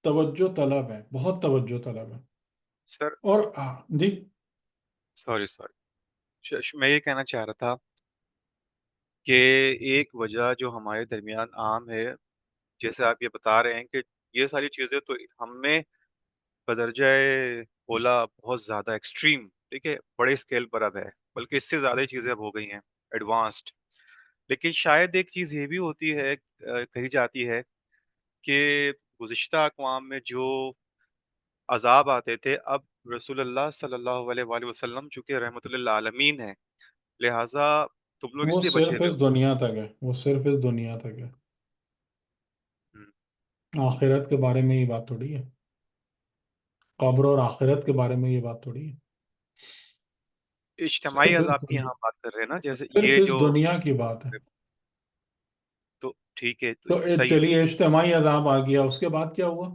توجہ طلب ہے، بہت توجہ طلب ہے. سر اور جی سوری میں یہ کہنا چاہ رہا تھا کہ ایک وجہ جو ہمارے درمیان عام ہے، جیسے آپ یہ بتا رہے ہیں کہ یہ ساری چیزیں تو ہم میں بدرجہ اولا بہت زیادہ ایکسٹریم، ٹھیک ہے، بڑے اسکیل پر اب ہے، بلکہ اس سے زیادہ ہی چیزیں اب ہو گئی ہیں ایڈوانسڈ. لیکن شاید ایک چیز یہ بھی ہوتی ہے، کہی جاتی ہے کہ گزشتہ اقوام میں جو عذاب آتے تھے، اب رسول اللہ صلی اللہ علیہ وآلہ وسلم چونکہ رحمۃ اللہ عالمین ہیں، لہٰذا تم لوگ وہ اس لیے بچے صرف ہوئے اس دنیا تک ہے، وہ صرف اس دنیا تک ہے، ہو. آخرت کے بارے میں یہ بات تھوڑی ہے، قبر اور آخرت کے بارے میں یہ بات تھوڑی ہے. اجتماعی صرف اس عذاب کی دنیا، یہاں بات کر رہے ہیں نا، جیسے صرف یہ اس جو دنیا کی بات ہے. تو ٹھیک ہے، تو تو صحیح ہے. چلیے اجتماعی عذاب آ گیا، اس کے بعد کیا ہوا؟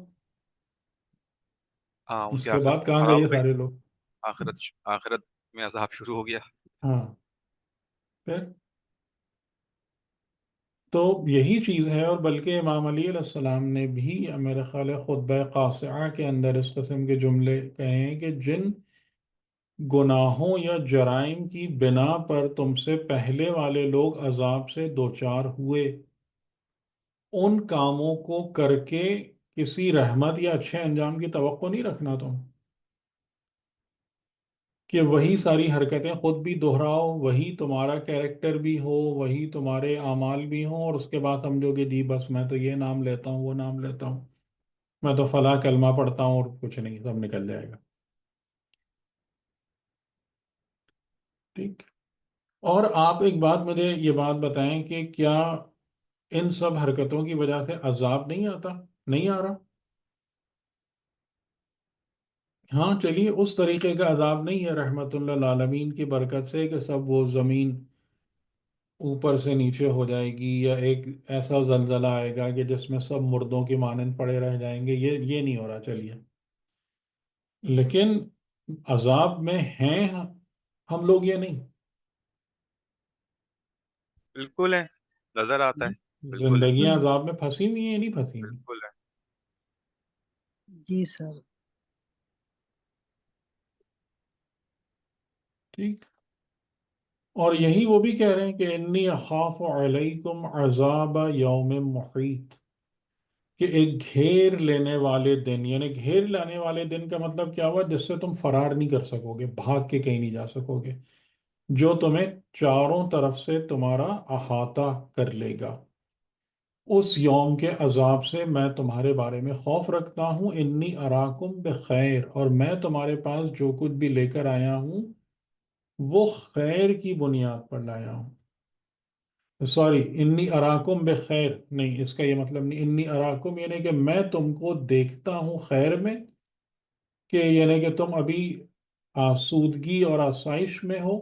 ہاں، ان اس کی کے آخرت بعد کہاں گئے خراب یہ ہو گئی. سارے لوگ؟ آخرت آخرت میں عذاب شروع ہو گیا. ہاں، پھر تو یہی چیز ہے. اور بلکہ امام علی علیہ السلام نے بھی میرے خیال ہے خطبہ قاصعہ کے اندر اس قسم کے جملے کہے ہیں کہ جن گناہوں یا جرائم کی بنا پر تم سے پہلے والے لوگ عذاب سے دوچار ہوئے، ان کاموں کو کر کے کسی رحمت یا اچھے انجام کی توقع نہیں رکھنا تم، کہ وہی ساری حرکتیں خود بھی دہراؤ، وہی تمہارا کیریکٹر بھی ہو، وہی تمہارے اعمال بھی ہوں، اور اس کے بعد سمجھو کہ جی بس میں تو یہ نام لیتا ہوں، وہ نام لیتا ہوں، میں تو فلاں کلمہ پڑھتا ہوں، اور کچھ نہیں، سب نکل جائے گا. ٹھیک. اور آپ ایک بات مجھے یہ بات بتائیں کہ کیا ان سب حرکتوں کی وجہ سے عذاب نہیں آتا، نہیں آ رہا؟ ہاں چلیے، اس طریقے کا عذاب نہیں ہے رحمت اللہ العالمین کی برکت سے کہ سب وہ زمین اوپر سے نیچے ہو جائے گی، یا ایک ایسا زلزلہ آئے گا کہ جس میں سب مردوں کی مانند پڑے رہ جائیں گے، یہ نہیں ہو رہا. چلیے، لیکن عذاب میں ہیں ہم لوگ، یہ نہیں. بالکل ہے، نظر آتا ہے، بالکل ہے، زندگیاں عذاب میں پھنسی ہوئی ہیں، نہیں پھنسی ہوئی؟ بالکل ہے. جی سر. ٹھیک. اور یہی وہ بھی کہہ رہے ہیں کہ انی اخاف علیکم عذاب یوم محیط، کہ ایک گھیر لینے والے دن. یعنی گھیر لینے والے دن کا مطلب کیا ہوا؟ جس سے تم فرار نہیں کر سکو گے، بھاگ کے کہیں نہیں جا سکو گے، جو تمہیں چاروں طرف سے تمہارا احاطہ کر لے گا. اس یوم کے عذاب سے میں تمہارے بارے میں خوف رکھتا ہوں. انی اراکم بخیر، اور میں تمہارے پاس جو کچھ بھی لے کر آیا ہوں وہ خیر کی بنیاد پر لایا ہوں. سوری، انی اراکم بخیر نہیں، اس کا یہ مطلب نہیں. انی اراکم یعنی کہ میں تم کو دیکھتا ہوں خیر میں، کہ یعنی کہ تم ابھی آسودگی اور آسائش میں ہو،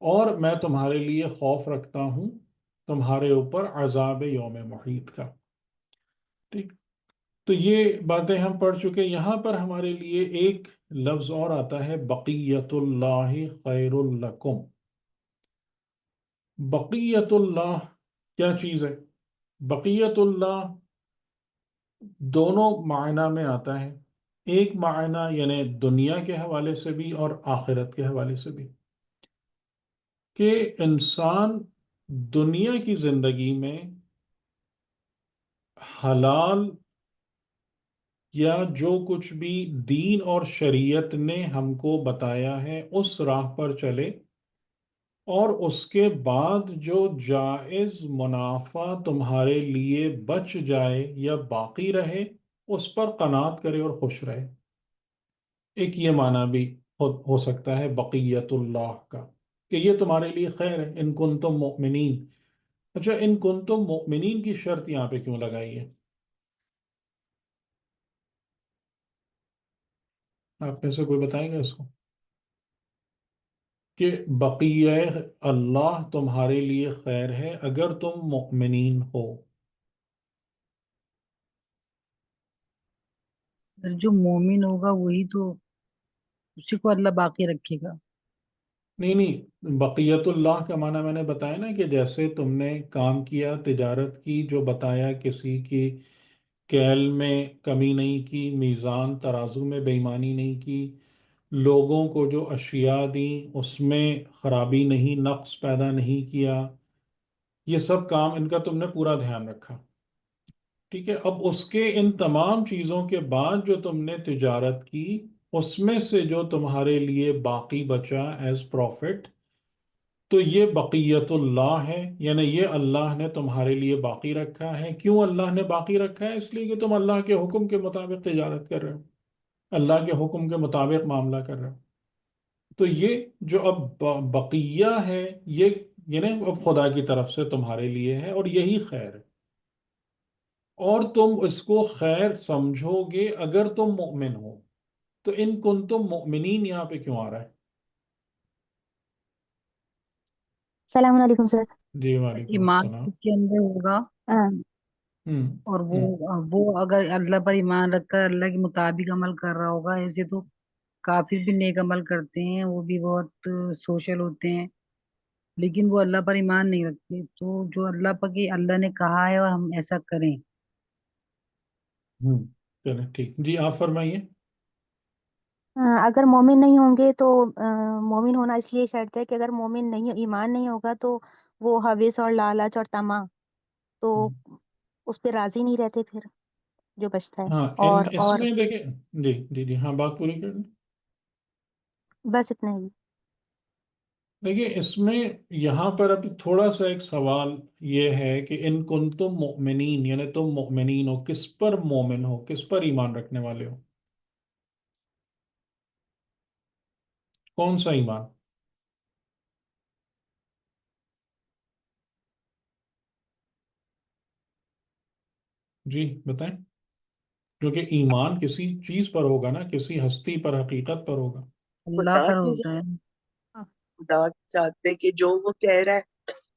اور میں تمہارے لیے خوف رکھتا ہوں تمہارے اوپر عذاب یوم محیط کا. ٹھیک. تو یہ باتیں ہم پڑھ چکے. یہاں پر ہمارے لیے ایک لفظ اور آتا ہے، بقیت اللہ خیر لکم. بقیت اللہ کیا چیز ہے؟ بقیت اللہ دونوں معنی میں آتا ہے. ایک معنی یعنی دنیا کے حوالے سے بھی اور آخرت کے حوالے سے بھی، کہ انسان دنیا کی زندگی میں حلال یا جو کچھ بھی دین اور شریعت نے ہم کو بتایا ہے اس راہ پر چلے، اور اس کے بعد جو جائز منافع تمہارے لیے بچ جائے یا باقی رہے اس پر قناعت کرے اور خوش رہے. ایک یہ معنی بھی ہو سکتا ہے بقیت اللہ کا، کہ یہ تمہارے لیے خیر ہے، ان کنتم مؤمنین. اچھا، ان کنتم مؤمنین کی شرط یہاں پہ کیوں لگائی ہے؟ آپ میں سے کوئی بتائے گا اس کو؟ کہ بقیہ اللہ تمہارے لیے خیر ہے اگر تم مؤمنین ہو. سر جو مومن ہوگا وہی تو اسی کو اللہ باقی رکھے گا. نہیں نہیں، بقیت اللہ کا معنی میں نے بتایا نا، کہ جیسے تم نے کام کیا، تجارت کی، جو بتایا، کسی کی کیل میں کمی نہیں کی، میزان ترازو میں بے ایمانی نہیں کی، لوگوں کو جو اشیاء دیں اس میں خرابی نہیں، نقص پیدا نہیں کیا، یہ سب کام ان کا تم نے پورا دھیان رکھا. ٹھیک ہے. اب اس کے ان تمام چیزوں کے بعد جو تم نے تجارت کی، اس میں سے جو تمہارے لیے باقی بچا ایز پروفٹ، تو یہ بقیت اللہ ہے. یعنی یہ اللہ نے تمہارے لیے باقی رکھا ہے. کیوں اللہ نے باقی رکھا ہے؟ اس لیے کہ تم اللہ کے حکم کے مطابق تجارت کر رہے ہو، اللہ کے حکم کے مطابق معاملہ کر رہے ہو. تو یہ جو اب بقیہ ہے، یہ یعنی اب خدا کی طرف سے تمہارے لیے ہے، اور یہی خیر ہے. اور تم اس کو خیر سمجھو گے اگر تم مؤمن ہو. تو ان کنتم مؤمنین یہاں پہ کیوں آ رہا ہے؟ السلام علیکم سر. جی وعلیکم ایمان السلام. اس کے اندر ہوگا ہوں اور وہ اگر اللہ پر ایمان رکھ کر اللہ کے مطابق عمل کر رہا ہوگا. ایسے تو کافی بھی نیک عمل کرتے ہیں، وہ بھی بہت سوشل ہوتے ہیں، لیکن وہ اللہ پر ایمان نہیں رکھتے. تو جو اللہ پر کہ اللہ نے کہا ہے اور ہم ایسا کریں. چلیں ٹھیک. جی آپ فرمائیے. اگر مومن نہیں ہوں گے تو مومن ہونا اس لیے شرط ہے کہ اگر مومن نہیں، ایمان نہیں ہوگا تو وہ حوث اور لالچ اور طمع، تو اس پہ راضی نہیں رہتے پھر جو بچتا ہے. ہاں، اس اور میں دیکھیں. جی جی جی، ہاں بات پوری کر لیں. بس اتنا ہی. دیکھیے اس میں یہاں پر اب تھوڑا سا ایک سوال یہ ہے کہ ان کنتم مؤمنین، یعنی تم مؤمنین ہو، کس پر مومن ہو، کس پر ایمان رکھنے والے ہو؟ کون سا ایمان؟ جی بتائیں. کیونکہ ایمان کسی چیز پر ہوگا نا، کسی ہستی پر، حقیقت پر ہوگا. اللہ خدا پر کی ہوتا ہے. خدا کے ساتھ میں کہ جو وہ کہہ رہا ہے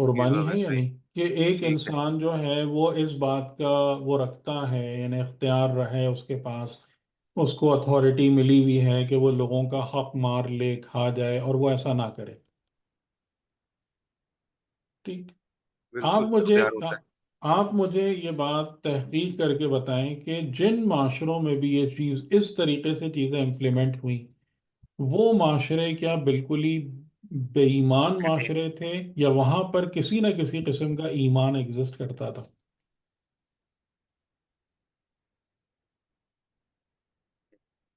قربانی ہے یا صحیح نہیں؟ کہ ایک ٹھیک ہے. انسان جو ہے وہ اس بات کا وہ رکھتا ہے، یعنی اختیار رہے اس کے پاس، اس کو اتھارٹی ملی ہوئی ہے کہ وہ لوگوں کا حق مار لے، کھا جائے، اور وہ ایسا نہ کرے. ٹھیک. آپ بالکل مجھے اختیار ہوتا ہے. آپ مجھے یہ بات تحقیق کر کے بتائیں کہ جن معاشروں میں بھی یہ چیز اس طریقے سے چیزیں امپلیمنٹ ہوئیں، وہ معاشرے کیا بالکل ہی بے ایمان معاشرے تھے، یا وہاں پر کسی نہ کسی قسم کا ایمان ایگزسٹ کرتا تھا؟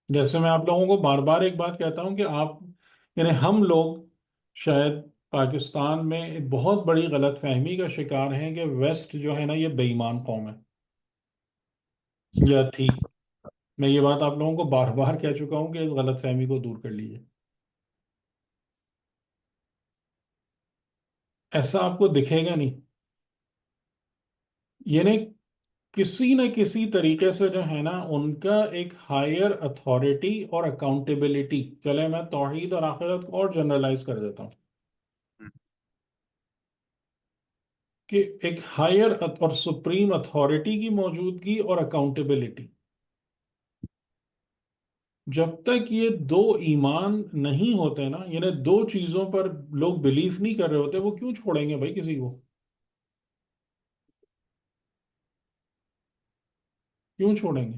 جیسے میں آپ لوگوں کو بار بار ایک بات کہتا ہوں کہ آپ، یعنی ہم لوگ شاید پاکستان میں ایک بہت بڑی غلط فہمی کا شکار ہیں کہ ویسٹ جو ہے نا یہ بے ایمان قوم ہے یا تھی. میں یہ بات آپ لوگوں کو بار بار کہہ چکا ہوں کہ اس غلط فہمی کو دور کر لیجیے. ایسا آپ کو دکھے گا نہیں. یعنی کسی نہ کسی طریقے سے جو ہے نا ان کا ایک ہائر اتھارٹی اور اکاؤنٹیبلٹی، چلے میں توحید اور آخرت کو اور جنرلائز کر دیتا ہوں، ہم، کہ ایک ہائر اور سپریم اتھارٹی کی موجودگی اور اکاؤنٹیبلٹی. جب تک یہ دو ایمان نہیں ہوتے نا، یعنی دو چیزوں پر لوگ بلیف نہیں کر رہے ہوتے، وہ کیوں چھوڑیں گے بھائی کسی کو؟ کیوں چھوڑیں گے؟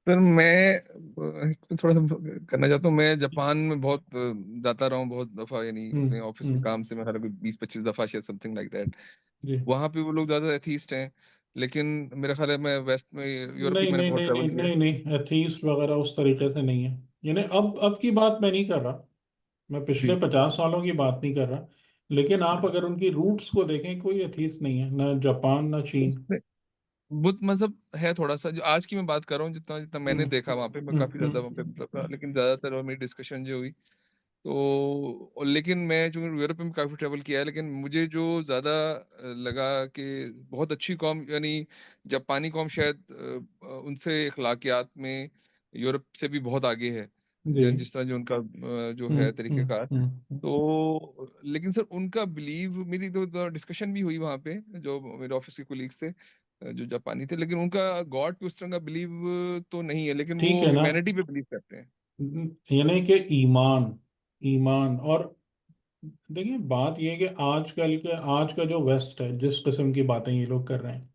سر میں تھوڑا سا کرنا چاہتا ہوں. میں جاپان میں بہت جاتا رہا ہوں بہت دفعہ، یعنی ہوں اپنے آفس کے ہوں کام سے میں ہر 20-25 دفعہ شاید سم تھنگ لائک دیٹ. جی. وہاں پہ وہ لوگ زیادہ ایتھیسٹ ہیں، لیکن میرا خیال ہے میں ویسٹ میں یورپ بھی نہیں میں نے نہیں بہت نہیں ٹریول نہیں کیا ہے. نہیں نہیں، ایتھیسٹ وغیرہ اس طریقے سے نہیں ہے. یعنی اب کی بات میں نہیں کر رہا، میں پچھلے جی 50 سالوں کی بات نہیں کر رہا، لیکن آپ اگر ان کی روٹس کو دیکھیں، کوئی ایتھیسٹ نہیں ہے، نہ جاپان نہ چین. اس میں بدھ مذہب ہے تھوڑا سا. جو آج کی میں بات کر رہا ہوں، جتنا جتنا میں نے ہوں دیکھا وہاں پہ، میں ہوں کافی ہوں زیادہ وہاں پہ مطلب تھا، لیکن زیادہ تر میری ڈسکشن جو ہوئی تو، لیکن میں جو یورپ میں کافی ٹریول کیا ہے، لیکن مجھے جو زیادہ لگا کہ بہت اچھی قوم، یعنی جاپانی قوم شاید ان سے اخلاقیات میں یورپ سے بھی بہت آگے ہے، جی. جس طرح جو ان کا جو ہوں ہے طریقہ ہوں کار. ہوں تو لیکن سر ان کا بلیو، میری تو ڈسکشن بھی ہوئی وہاں پہ، جو میرے آفس کے کولیگس تھے جو جاپانی تھے، لیکن ان کا گاڈ پہ اس طرح کا بلیو تو نہیں ہے، لیکن ٹھیک وہ ہے نا. ہیومینٹی پہ بلیو کرتے ہیں. یعنی کہ ایمان، ایمان. اور دیکھیں بات یہ ہے کہ آج کا جو ویسٹ ہے، جس قسم کی باتیں یہ لوگ کر رہے ہیں،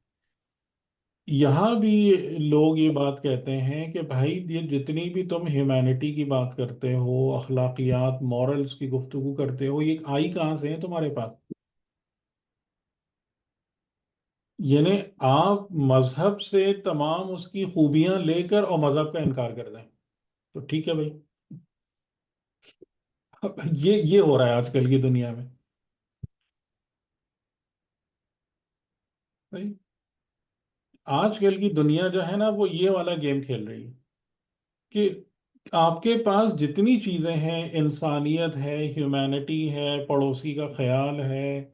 یہاں بھی لوگ یہ بات کہتے ہیں کہ بھائی یہ جتنی بھی تم ہیومینٹی کی بات کرتے ہو، اخلاقیات، مورلز کی گفتگو کرتے ہو، یہ آئی کہاں سے ہیں تمہارے پاس؟ یعنی آپ مذہب سے تمام اس کی خوبیاں لے کر اور مذہب کا انکار کر دیں، تو ٹھیک ہے بھائی. یہ ہو رہا ہے آج کل کی دنیا میں بھائی. آج کل کی دنیا جو ہے نا وہ یہ والا گیم کھیل رہی ہے کہ آپ کے پاس جتنی چیزیں ہیں، انسانیت ہے، ہیومینٹی ہے، پڑوسی کا خیال ہے،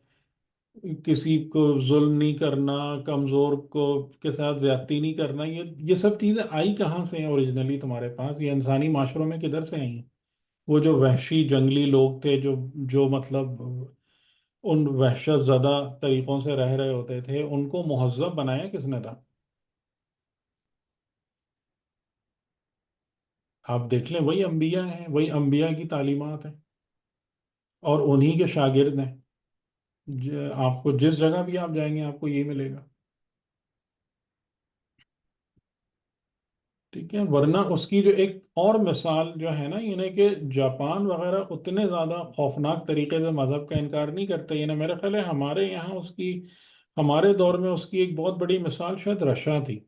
کسی کو ظلم نہیں کرنا، کمزور کو کے ساتھ زیادتی نہیں کرنا، یہ سب چیزیں آئی کہاں سے ہیں اوریجنلی تمہارے پاس؟ یہ انسانی معاشروں میں کدھر سے آئی ہیں؟ وہ جو وحشی جنگلی لوگ تھے، جو مطلب ان وحشت زدہ طریقوں سے رہ رہے ہوتے تھے، ان کو مہذب بنایا کس نے تھا؟ آپ دیکھ لیں، وہی انبیاء ہیں، وہی انبیاء کی تعلیمات ہیں، اور انہی کے شاگرد ہیں. آپ کو جس جگہ بھی آپ جائیں گے آپ کو یہ ملے گا. ٹھیک ہے. ورنہ اس کی جو ایک اور مثال جو ہے نا، یعنی کہ جاپان وغیرہ اتنے زیادہ خوفناک طریقے سے مذہب کا انکار نہیں کرتے. یعنی میرا خیال ہے ہمارے یہاں ہمارے دور میں اس کی ایک بہت بڑی مثال شاید رشیا تھی،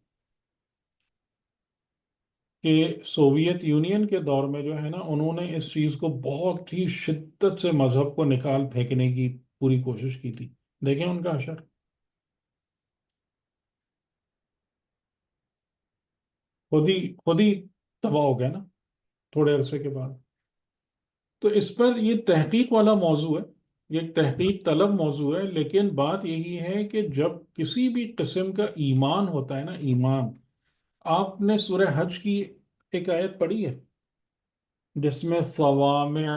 کہ سوویت یونین کے دور میں جو ہے نا انہوں نے اس چیز کو بہت ہی شدت سے مذہب کو نکال پھینکنے کی پوری کوشش کی تھی. دیکھیں ان کا اثر خود ہی تباہ ہو گیا نا تھوڑے عرصے کے بعد. تو اس پر یہ تحقیق والا موضوع ہے، یہ ایک تحقیق طلب موضوع ہے، لیکن بات یہی ہے کہ جب کسی بھی قسم کا ایمان ہوتا ہے نا، ایمان. آپ نے سورہ حج کی ایک آیت پڑھی ہے جس میں صوامع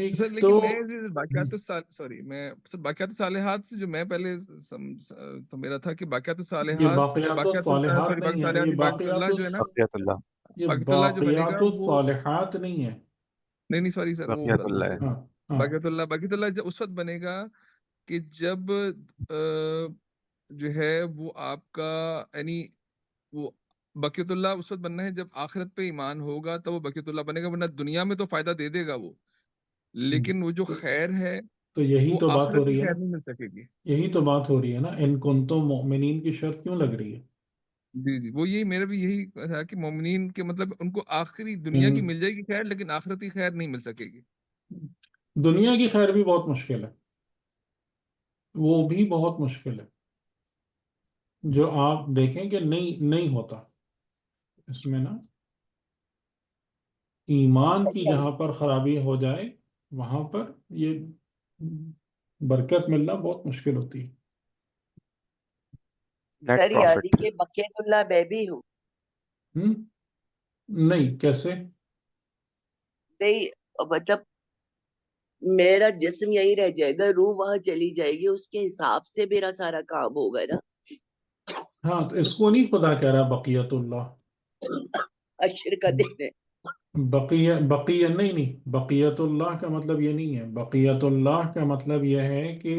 ٹھیک سر تو لیکن میں باقیات سوری میں سر باقیات صالحات سے جو میں پہلے تو میرا تھا کہ باقیات یہ صالحات باقیات باقیات الصالحات سوری نہیں باقیات ہے، صالحات یہ میں باقیات اللہ جو ہے نا، بقیت اللہ، یہ باقیات اللہ جو بنے باقیات گا وہ الصالحات نہیں ہے. نہیں سوری سر وہ بقیت اللہ ہے. ہاں ہاں باقیات اللہ جب اس وقت بنے گا کہ جب جو ہے وہ آپ کا یعنی وہ بقیت اللہ اس وقت بننا ہے جب آخرت پہ ایمان ہوگا تو وہ بقیت اللہ بنے گا، ورنہ دنیا میں تو فائدہ دے دے گا وہ، لیکن وہ جو خیر ہے تو یہی وہ تو بات ہو آخرت کی رہی ہے خیر نا، نہیں مل سکے گی. یہی تو بات ہو رہی ہے نا، ان کنتم مؤمنین کی شرط کیوں لگ رہی ہے؟ جی جی وہ یہی میرا بھی یہی تھا کہ مومنین کے مطلب ان کو آخری دنیا کی ہم، مل جائے گی خیر، لیکن آخرتی خیر نہیں مل سکے گی. دنیا کی خیر بھی بہت مشکل ہے، وہ بھی بہت مشکل ہے، جو آپ دیکھیں کہ نہیں ہوتا اس میں نا. ایمان کی جہاں پر خرابی ہو جائے وہاں پر یہ برکت ملنا بہت مشکل ہوتی ہے. نیٹ سر یعنی پروفٹ. کہ بقیت اللہ میں بھی ہوں؟ ہم؟ نہیں، کیسے؟ نہیں، مطلب میرا جسم یہی رہ جائے گا، روح وہاں چلی جائے گی، اس کے حساب سے میرا سارا کام ہوگا نا. ہاں تو اس کو نہیں خدا کہہ رہا بقیت اللہ. اشر کا دن ہے. بقیہ نہیں، بقیت اللہ کا مطلب یہ نہیں ہے. بقیت اللہ کا مطلب یہ ہے کہ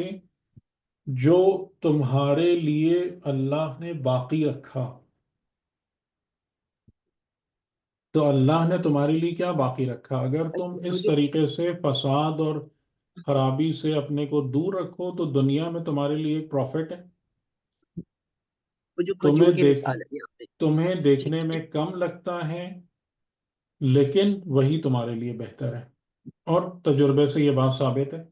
جو تمہارے لیے اللہ نے باقی رکھا، تو اللہ نے تمہارے لیے کیا باقی رکھا؟ اگر تم اس مجھے طریقے سے فساد اور خرابی سے اپنے کو دور رکھو تو دنیا میں تمہارے لیے ایک پروفٹ ہے. مجھے تمہیں کھجور کی دیکھ مثال ہے یہاں پہ. تمہیں دیکھنے میں کم لگتا ہے لیکن وہی تمہارے لیے بہتر ہے. اور تجربے سے یہ بات ثابت ہے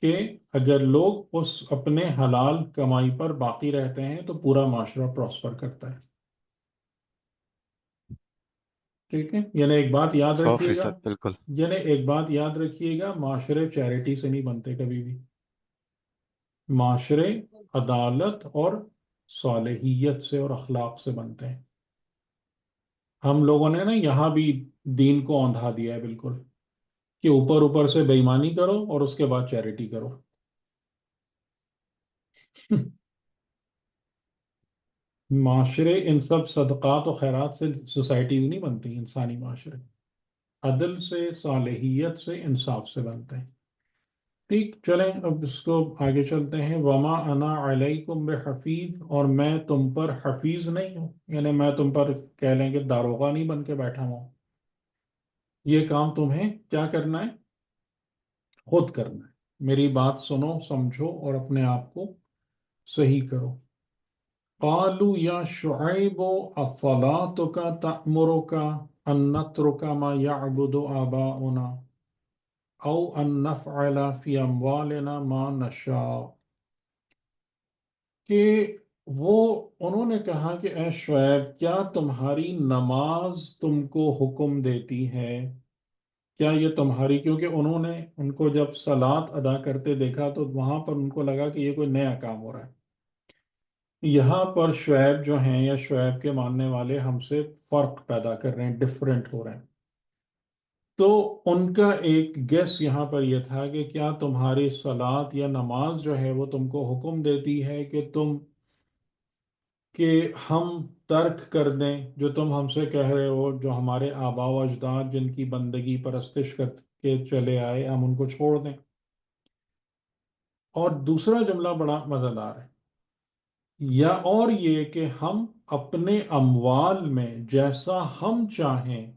کہ اگر لوگ اس اپنے حلال کمائی پر باقی رہتے ہیں تو پورا معاشرہ پراسپر کرتا ہے. ٹھیک ہے، یعنی ایک بات یاد رکھیے گا، 100% بالکل. یعنی ایک بات یاد رکھیے گا، معاشرے چیریٹی سے نہیں بنتے کبھی بھی. معاشرے عدالت اور صالحیت سے اور اخلاق سے بنتے ہیں. ہم لوگوں نے نا یہاں بھی دین کو اوندھا دیا ہے بالکل، کہ اوپر اوپر سے بے ایمانی کرو اور اس کے بعد چیریٹی کرو. معاشرے ان سب صدقات و خیرات سے سوسائٹیز نہیں بنتی، انسانی معاشرے عدل سے، صالحیت سے، انصاف سے بنتے ہیں. ٹھیک، چلیں اب اس کو آگے چلتے ہیں. وما انا علیکم بحفیظ، اور میں تم پر حفیظ نہیں ہوں، یعنی میں تم پر کہہ لیں کہ داروغہ نہیں بن کے بیٹھا ہوں. یہ کام تمہیں کیا کرنا ہے؟ خود کرنا ہے. میری بات سنو، سمجھو اور اپنے آپ کو صحیح کرو. قالوا یا شعیب الصلاۃک تأمرک ان نترک ما یعبد آباؤنا او ان نفعل فی اموالنا ما نشاء. کہ انہوں نے کہا کہ اے شعیب، کیا تمہاری نماز تم کو حکم دیتی ہے؟ کیا یہ تمہاری، کیونکہ انہوں نے ان کو جب صلات ادا کرتے دیکھا تو وہاں پر ان کو لگا کہ یہ کوئی نیا کام ہو رہا ہے. یہاں پر شعیب جو ہیں یا شعیب کے ماننے والے ہم سے فرق پیدا کر رہے ہیں، ڈفرینٹ ہو رہے ہیں. تو ان کا ایک گیس یہاں پر یہ تھا کہ کیا تمہاری صلات یا نماز جو ہے وہ تم کو حکم دیتی ہے کہ ہم ترک کر دیں جو تم ہم سے کہہ رہے ہو، جو ہمارے آباء و اجداد جن کی بندگی پرستش کر کے چلے آئے، ہم ان کو چھوڑ دیں. اور دوسرا جملہ بڑا مزیدار ہے، یا اور یہ کہ ہم اپنے اموال میں جیسا ہم چاہیں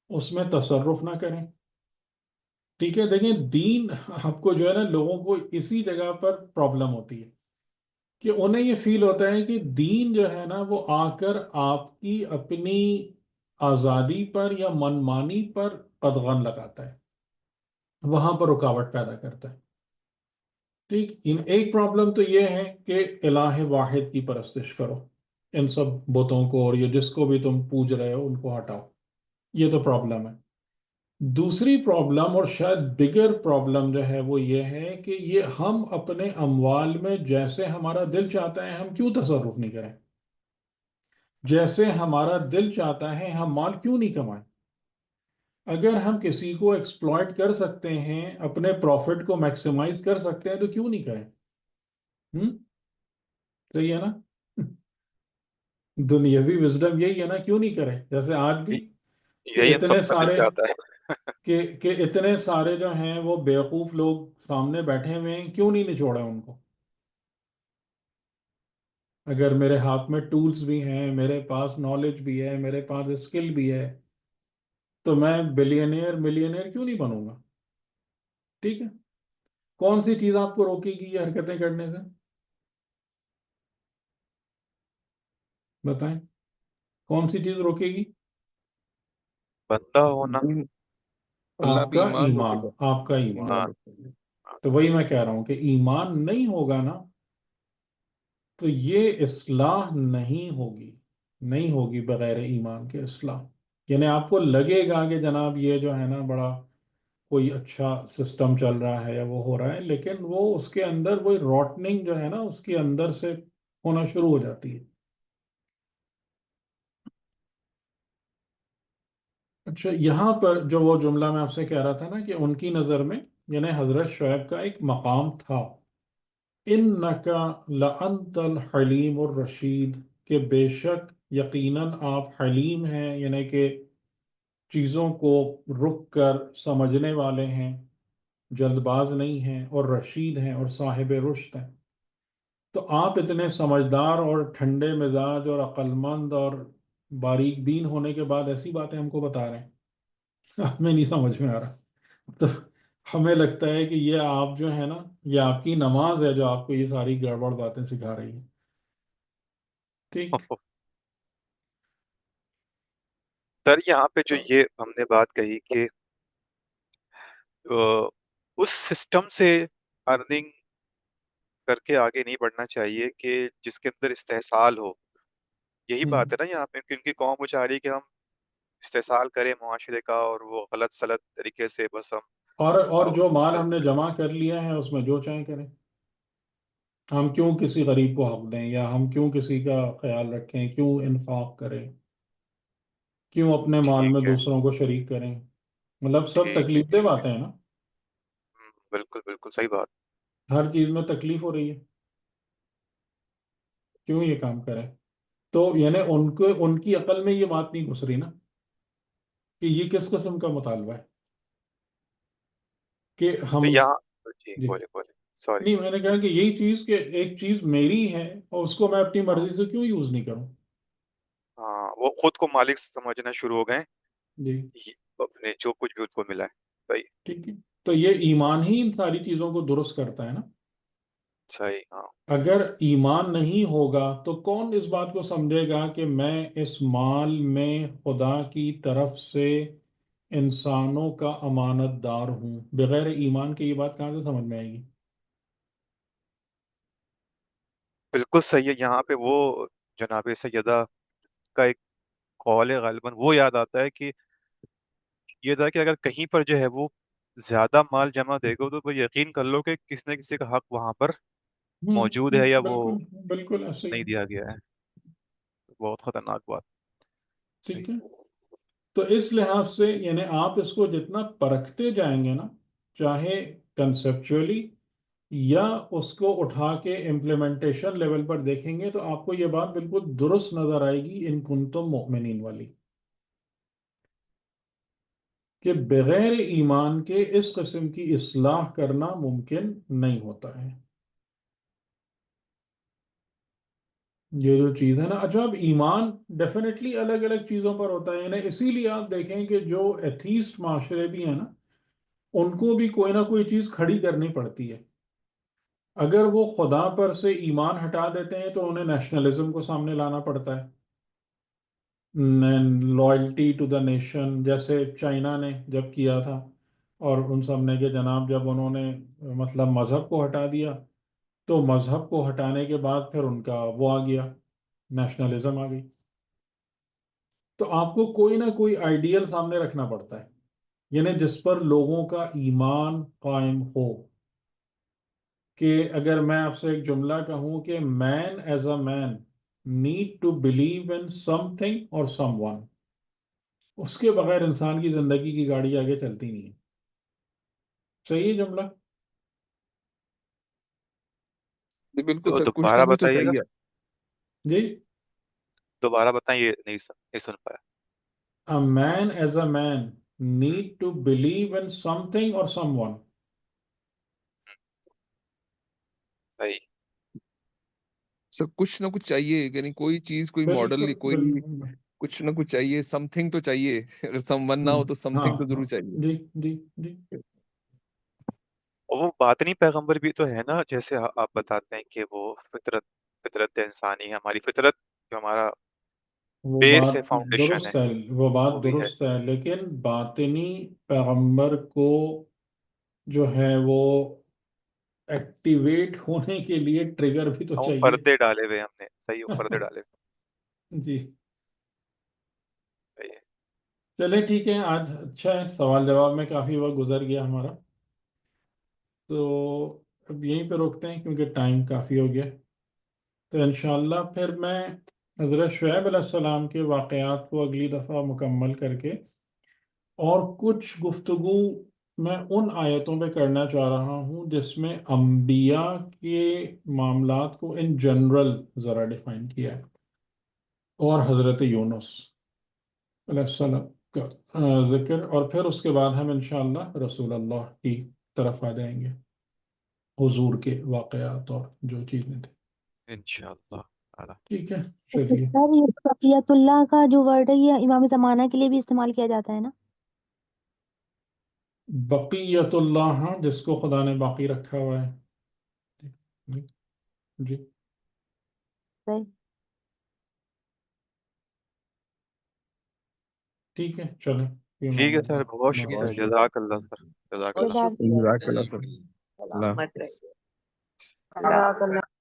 اس میں تصرف نہ کریں. ٹھیک ہے، دیکھیں دین آپ کو جو ہے نا، لوگوں کو اسی جگہ پر پرابلم ہوتی ہے کہ انہیں یہ فیل ہوتا ہے کہ دین جو ہے نا وہ آ کر آپ کی اپنی آزادی پر یا منمانی پر قدغن لگاتا ہے، وہاں پر رکاوٹ پیدا کرتا ہے. ٹھیک، ایک پرابلم تو یہ ہے کہ الہ واحد کی پرستش کرو، ان سب بتوں کو اور یہ جس کو بھی تم پوج رہے ہو ان کو ہٹاؤ. یہ تو پرابلم ہے. دوسری پرابلم اور شاید بگر پرابلم جو ہے وہ یہ ہے کہ یہ ہم اپنے اموال میں جیسے ہمارا دل چاہتا ہے ہم کیوں تصرف نہیں کریں؟ جیسے ہمارا دل چاہتا ہے ہم مال کیوں نہیں کمائیں؟ اگر ہم کسی کو ایکسپلائٹ کر سکتے ہیں، اپنے پروفٹ کو میکسیمائز کر سکتے ہیں، تو کیوں نہیں کریں؟ صحیح ہے نا؟ دنیاوی وزڈم یہی ہے نا، کیوں نہیں کریں؟ جیسے آج بھی کہ یہی ہم اتنے سب کا دل سارے چاہتا ہے. کہ اتنے سارے جو ہیں وہ بیوقوف لوگ سامنے بیٹھے ہوئے ہیں، کیوں نہیں نچوڑے ان کو؟ اگر میرے ہاتھ میں ٹولز بھی ہیں، میرے پاس نالج بھی ہے، میرے پاس اسکل بھی ہے، تو میں بلینئر ملینئر کیوں نہیں بنوں گا؟ ٹھیک ہے، کون سی چیز آپ کو روکے گی یہ حرکتیں کرنے سے؟ بتائیں، کون سی چیز روکے گی؟ بندہ ہونا. اللہ آپ پہ کا ایمان روکے ایمان، گا. آپ کا ایمان. ہاں. تو وہی میں کہہ رہا ہوں کہ ایمان نہیں ہوگا نا، تو یہ اصلاح نہیں ہوگی، نہیں ہوگی بغیر ایمان کے اصلاح. یعنی آپ کو لگے گا کہ جناب یہ جو ہے نا بڑا کوئی اچھا سسٹم چل رہا ہے یا وہ ہو رہا ہے، لیکن وہ اس کے اندر وہی روٹننگ جو ہے نا اس کے اندر سے ہونا شروع ہو جاتی ہے. اچھا، یہاں پر جو وہ جملہ میں آپ سے کہہ رہا تھا نا کہ ان کی نظر میں، یعنی حضرت شعیب کا ایک مقام تھا، اِنَّكَ لَأَنْتَ الْحَلِيمُ الرَّشِيدُ، کہ بے شک یقیناً آپ حلیم ہیں، یعنی کہ چیزوں کو رک کر سمجھنے والے ہیں، جلد باز نہیں ہیں، اور رشید ہیں اور صاحب رشد ہیں. تو آپ اتنے سمجھدار اور ٹھنڈے مزاج اور عقل مند اور باریک بین ہونے کے بعد ایسی باتیں ہم کو بتا رہے ہیں، ہمیں نہیں سمجھ میں آ رہا. تو ہمیں لگتا ہے کہ یہ آپ جو ہے نا، یہ آپ کی نماز ہے جو آپ کو یہ ساری گڑبڑ باتیں سکھا رہی ہے. ٹھیک. سر یہاں پہ جو یہ ہم نے بات کہی کہ اس سسٹم سے ارننگ کر کے آگے نہیں بڑھنا چاہیے کہ جس کے اندر استحصال ہو. یہی بات ہے نا یہاں پہ کہ ان کی قوم وہ چاہ رہی ہے کہ ہم استحصال کریں معاشرے کا، اور وہ غلط سلط طریقے سے بس ہم اور جو مال ہم نے جمع کر لیا ہے اس میں جو چاہیں کریں. ہم کیوں کسی غریب کو حق دیں، یا ہم کیوں کسی کا خیال رکھیں، کیوں انفاق کریں، کیوں اپنے مال میں ٹھیک ہے. دوسروں کو شریک کریں؟ مطلب سب ٹھیک تکلیف دہ باتیں ہیں نا، بالکل بالکل صحیح بات. ہر چیز میں تکلیف ہو رہی ہے، کیوں یہ کام کریں؟ تو یعنی ان کی عقل میں یہ بات نہیں گھس رہی نا کہ یہ کس قسم کا مطالبہ ہے کہ تو ہم. یہاں جی جی بولے بولے سوری. نہیں، میں نے کہا کہ یہی چیز کہ ایک چیز میری ہے اور اس کو میں اپنی ہاں مرضی سے کیوں یوز نہیں کروں؟ ہاں، وہ خود کو مالک سمجھنا شروع ہو گئے. جی. اپنے جو کچھ بھی ان کو ملا ہے. صحیح ٹھیک ہے، تو یہ ایمان ہی ان ساری چیزوں کو درست کرتا ہے نا. صحیح. ہاں اگر ایمان نہیں ہوگا تو کون اس بات کو سمجھے گا کہ میں اس مال میں خدا کی طرف سے انسانوں کا امانت دار ہوں؟ بغیر ایمان کے یہ بات کہاں سے سمجھ میں آئے گی؟ بالکل صحیح ہے. یہاں پہ وہ جناب سیدہ کا ایک قول ہے غالباً وہ یاد آتا ہے کہ یہ تھا کہ اگر کہیں پر جو ہے وہ زیادہ مال جمع دے گا تو وہ یقین کر لو کہ کسی نہ کسی کا حق وہاں پر موجود ہے یا وہ بالکل بالکل ایسے ہی نہیں ہے. دیا گیا ہے. بہت خطرناک بات. ٹھیک صحیح. ہے، تو اس لحاظ سے یعنی آپ اس کو جتنا پرکھتے جائیں گے نا، چاہے کنسپچولی یا اس کو اٹھا کے امپلیمنٹیشن لیول پر دیکھیں گے، تو آپ کو یہ بات بالکل درست نظر آئے گی، ان کنتم مؤمنین والی، کہ بغیر ایمان کے اس قسم کی اصلاح کرنا ممکن نہیں ہوتا ہے. یہ جو چیز ہے نا، اچھا اب ایمان ڈیفینیٹلی الگ الگ چیزوں پر ہوتا ہے، یعنی اسی لیے آپ دیکھیں کہ جو ایتھیسٹ معاشرے بھی ہیں نا، ان کو بھی کوئی نہ کوئی چیز کھڑی کرنی پڑتی ہے. اگر وہ خدا پر سے ایمان ہٹا دیتے ہیں تو انہیں نیشنلزم کو سامنے لانا پڑتا ہے، لائلٹی ٹو دا نیشن، جیسے چائنا نے جب کیا تھا، اور ان سب نے کہ جناب جب انہوں نے مطلب مذہب کو ہٹا دیا، تو مذہب کو ہٹانے کے بعد پھر ان کا وہ آ گیا، نیشنلزم آ گئی. تو آپ کو کوئی نہ کوئی آئیڈیل سامنے رکھنا پڑتا ہے، یعنی جس پر لوگوں کا ایمان قائم ہو. کہ اگر میں آپ سے ایک جملہ کہوں کہ man is a man need to believe in something اور سم ون، اس کے بغیر انسان کی زندگی کی گاڑی آگے چلتی نہیں ہے. صحیح ہے جملہ؟ جی بالکل تو سر، کچھ نہ دوبارہ کچھ تو بتائیے گا، چاہیے. جی. دوبارہ بتائیں، یہ نہیں سن پایا. A man as a man need to believe in something or someone. صحیح. سر کچھ نہ کچھ چاہیے، یعنی کوئی چیز، کوئی ماڈل، بالکل کوئی بالکل. کچھ نہ کچھ چاہیے، سم تھنگ تو چاہیے. اگر سم ون نہ ہو تو سم ہاں تھنگ تو ضرور ہاں چاہیے. جی جی جی. اور وہ باطنی پیغمبر بھی تو ہے نا، جیسے آپ بتاتے ہیں کہ وہ فطرت انسانی ہے، ہماری فطرت جو ہمارا وہ بیر بات سے فاؤنڈیشن ہے، درست ہے، وہ بات وہ بھی ہے. درست ہے، لیکن باطنی پیغمبر کو جو ہے وہ ایکٹیویٹ ہونے کے لیے ٹریگر بھی تو وہ چاہیے. پردے ڈالے ہوئے ہم نے، صحیح، وہ پردے ڈالے ہوئے. جی. صحیح ہے. چلے ٹھیک ہے، آج اچھا ہے، سوال جواب میں کافی وقت گزر گیا ہمارا، تو اب یہیں پہ روکتے ہیں کیونکہ ٹائم کافی ہو گیا. تو انشاءاللہ پھر میں حضرت شعیب علیہ السلام کے واقعات کو اگلی دفعہ مکمل کر کے اور کچھ گفتگو میں ان آیتوں پہ کرنا چاہ رہا ہوں جس میں انبیاء کے معاملات کو ان جنرل ذرا ڈیفائن کیا ہے، اور حضرت یونس علیہ السلام کا ذکر، اور پھر اس کے بعد ہم انشاءاللہ رسول اللہ کی طرف آ جائیں گے، حضور کے واقعات اور جو چیزیں تھیں. انشاءاللہ تعالی. ٹھیک ہے، چلیے. سر یہ بقیت اللہ کا جو ورڈ ہے یہ امام زمانہ کے لیے بھی استعمال کیا جاتا ہے نا؟ بقیت اللہ، ہاں، جس کو خدا نے باقی رکھا ہوا ہے. جی جی. صحیح. ٹھیک ہے، چلیں فی ٹھیک امان ہے سر، اللہ. بہت اللہ شکریہ، حافظ. جزاک اللہ سر، جزاک بہت اللہ. جزاک شکریہ جزاک اللہ سر، سر. اللہ سلامت رہیے. جزاک اللہ.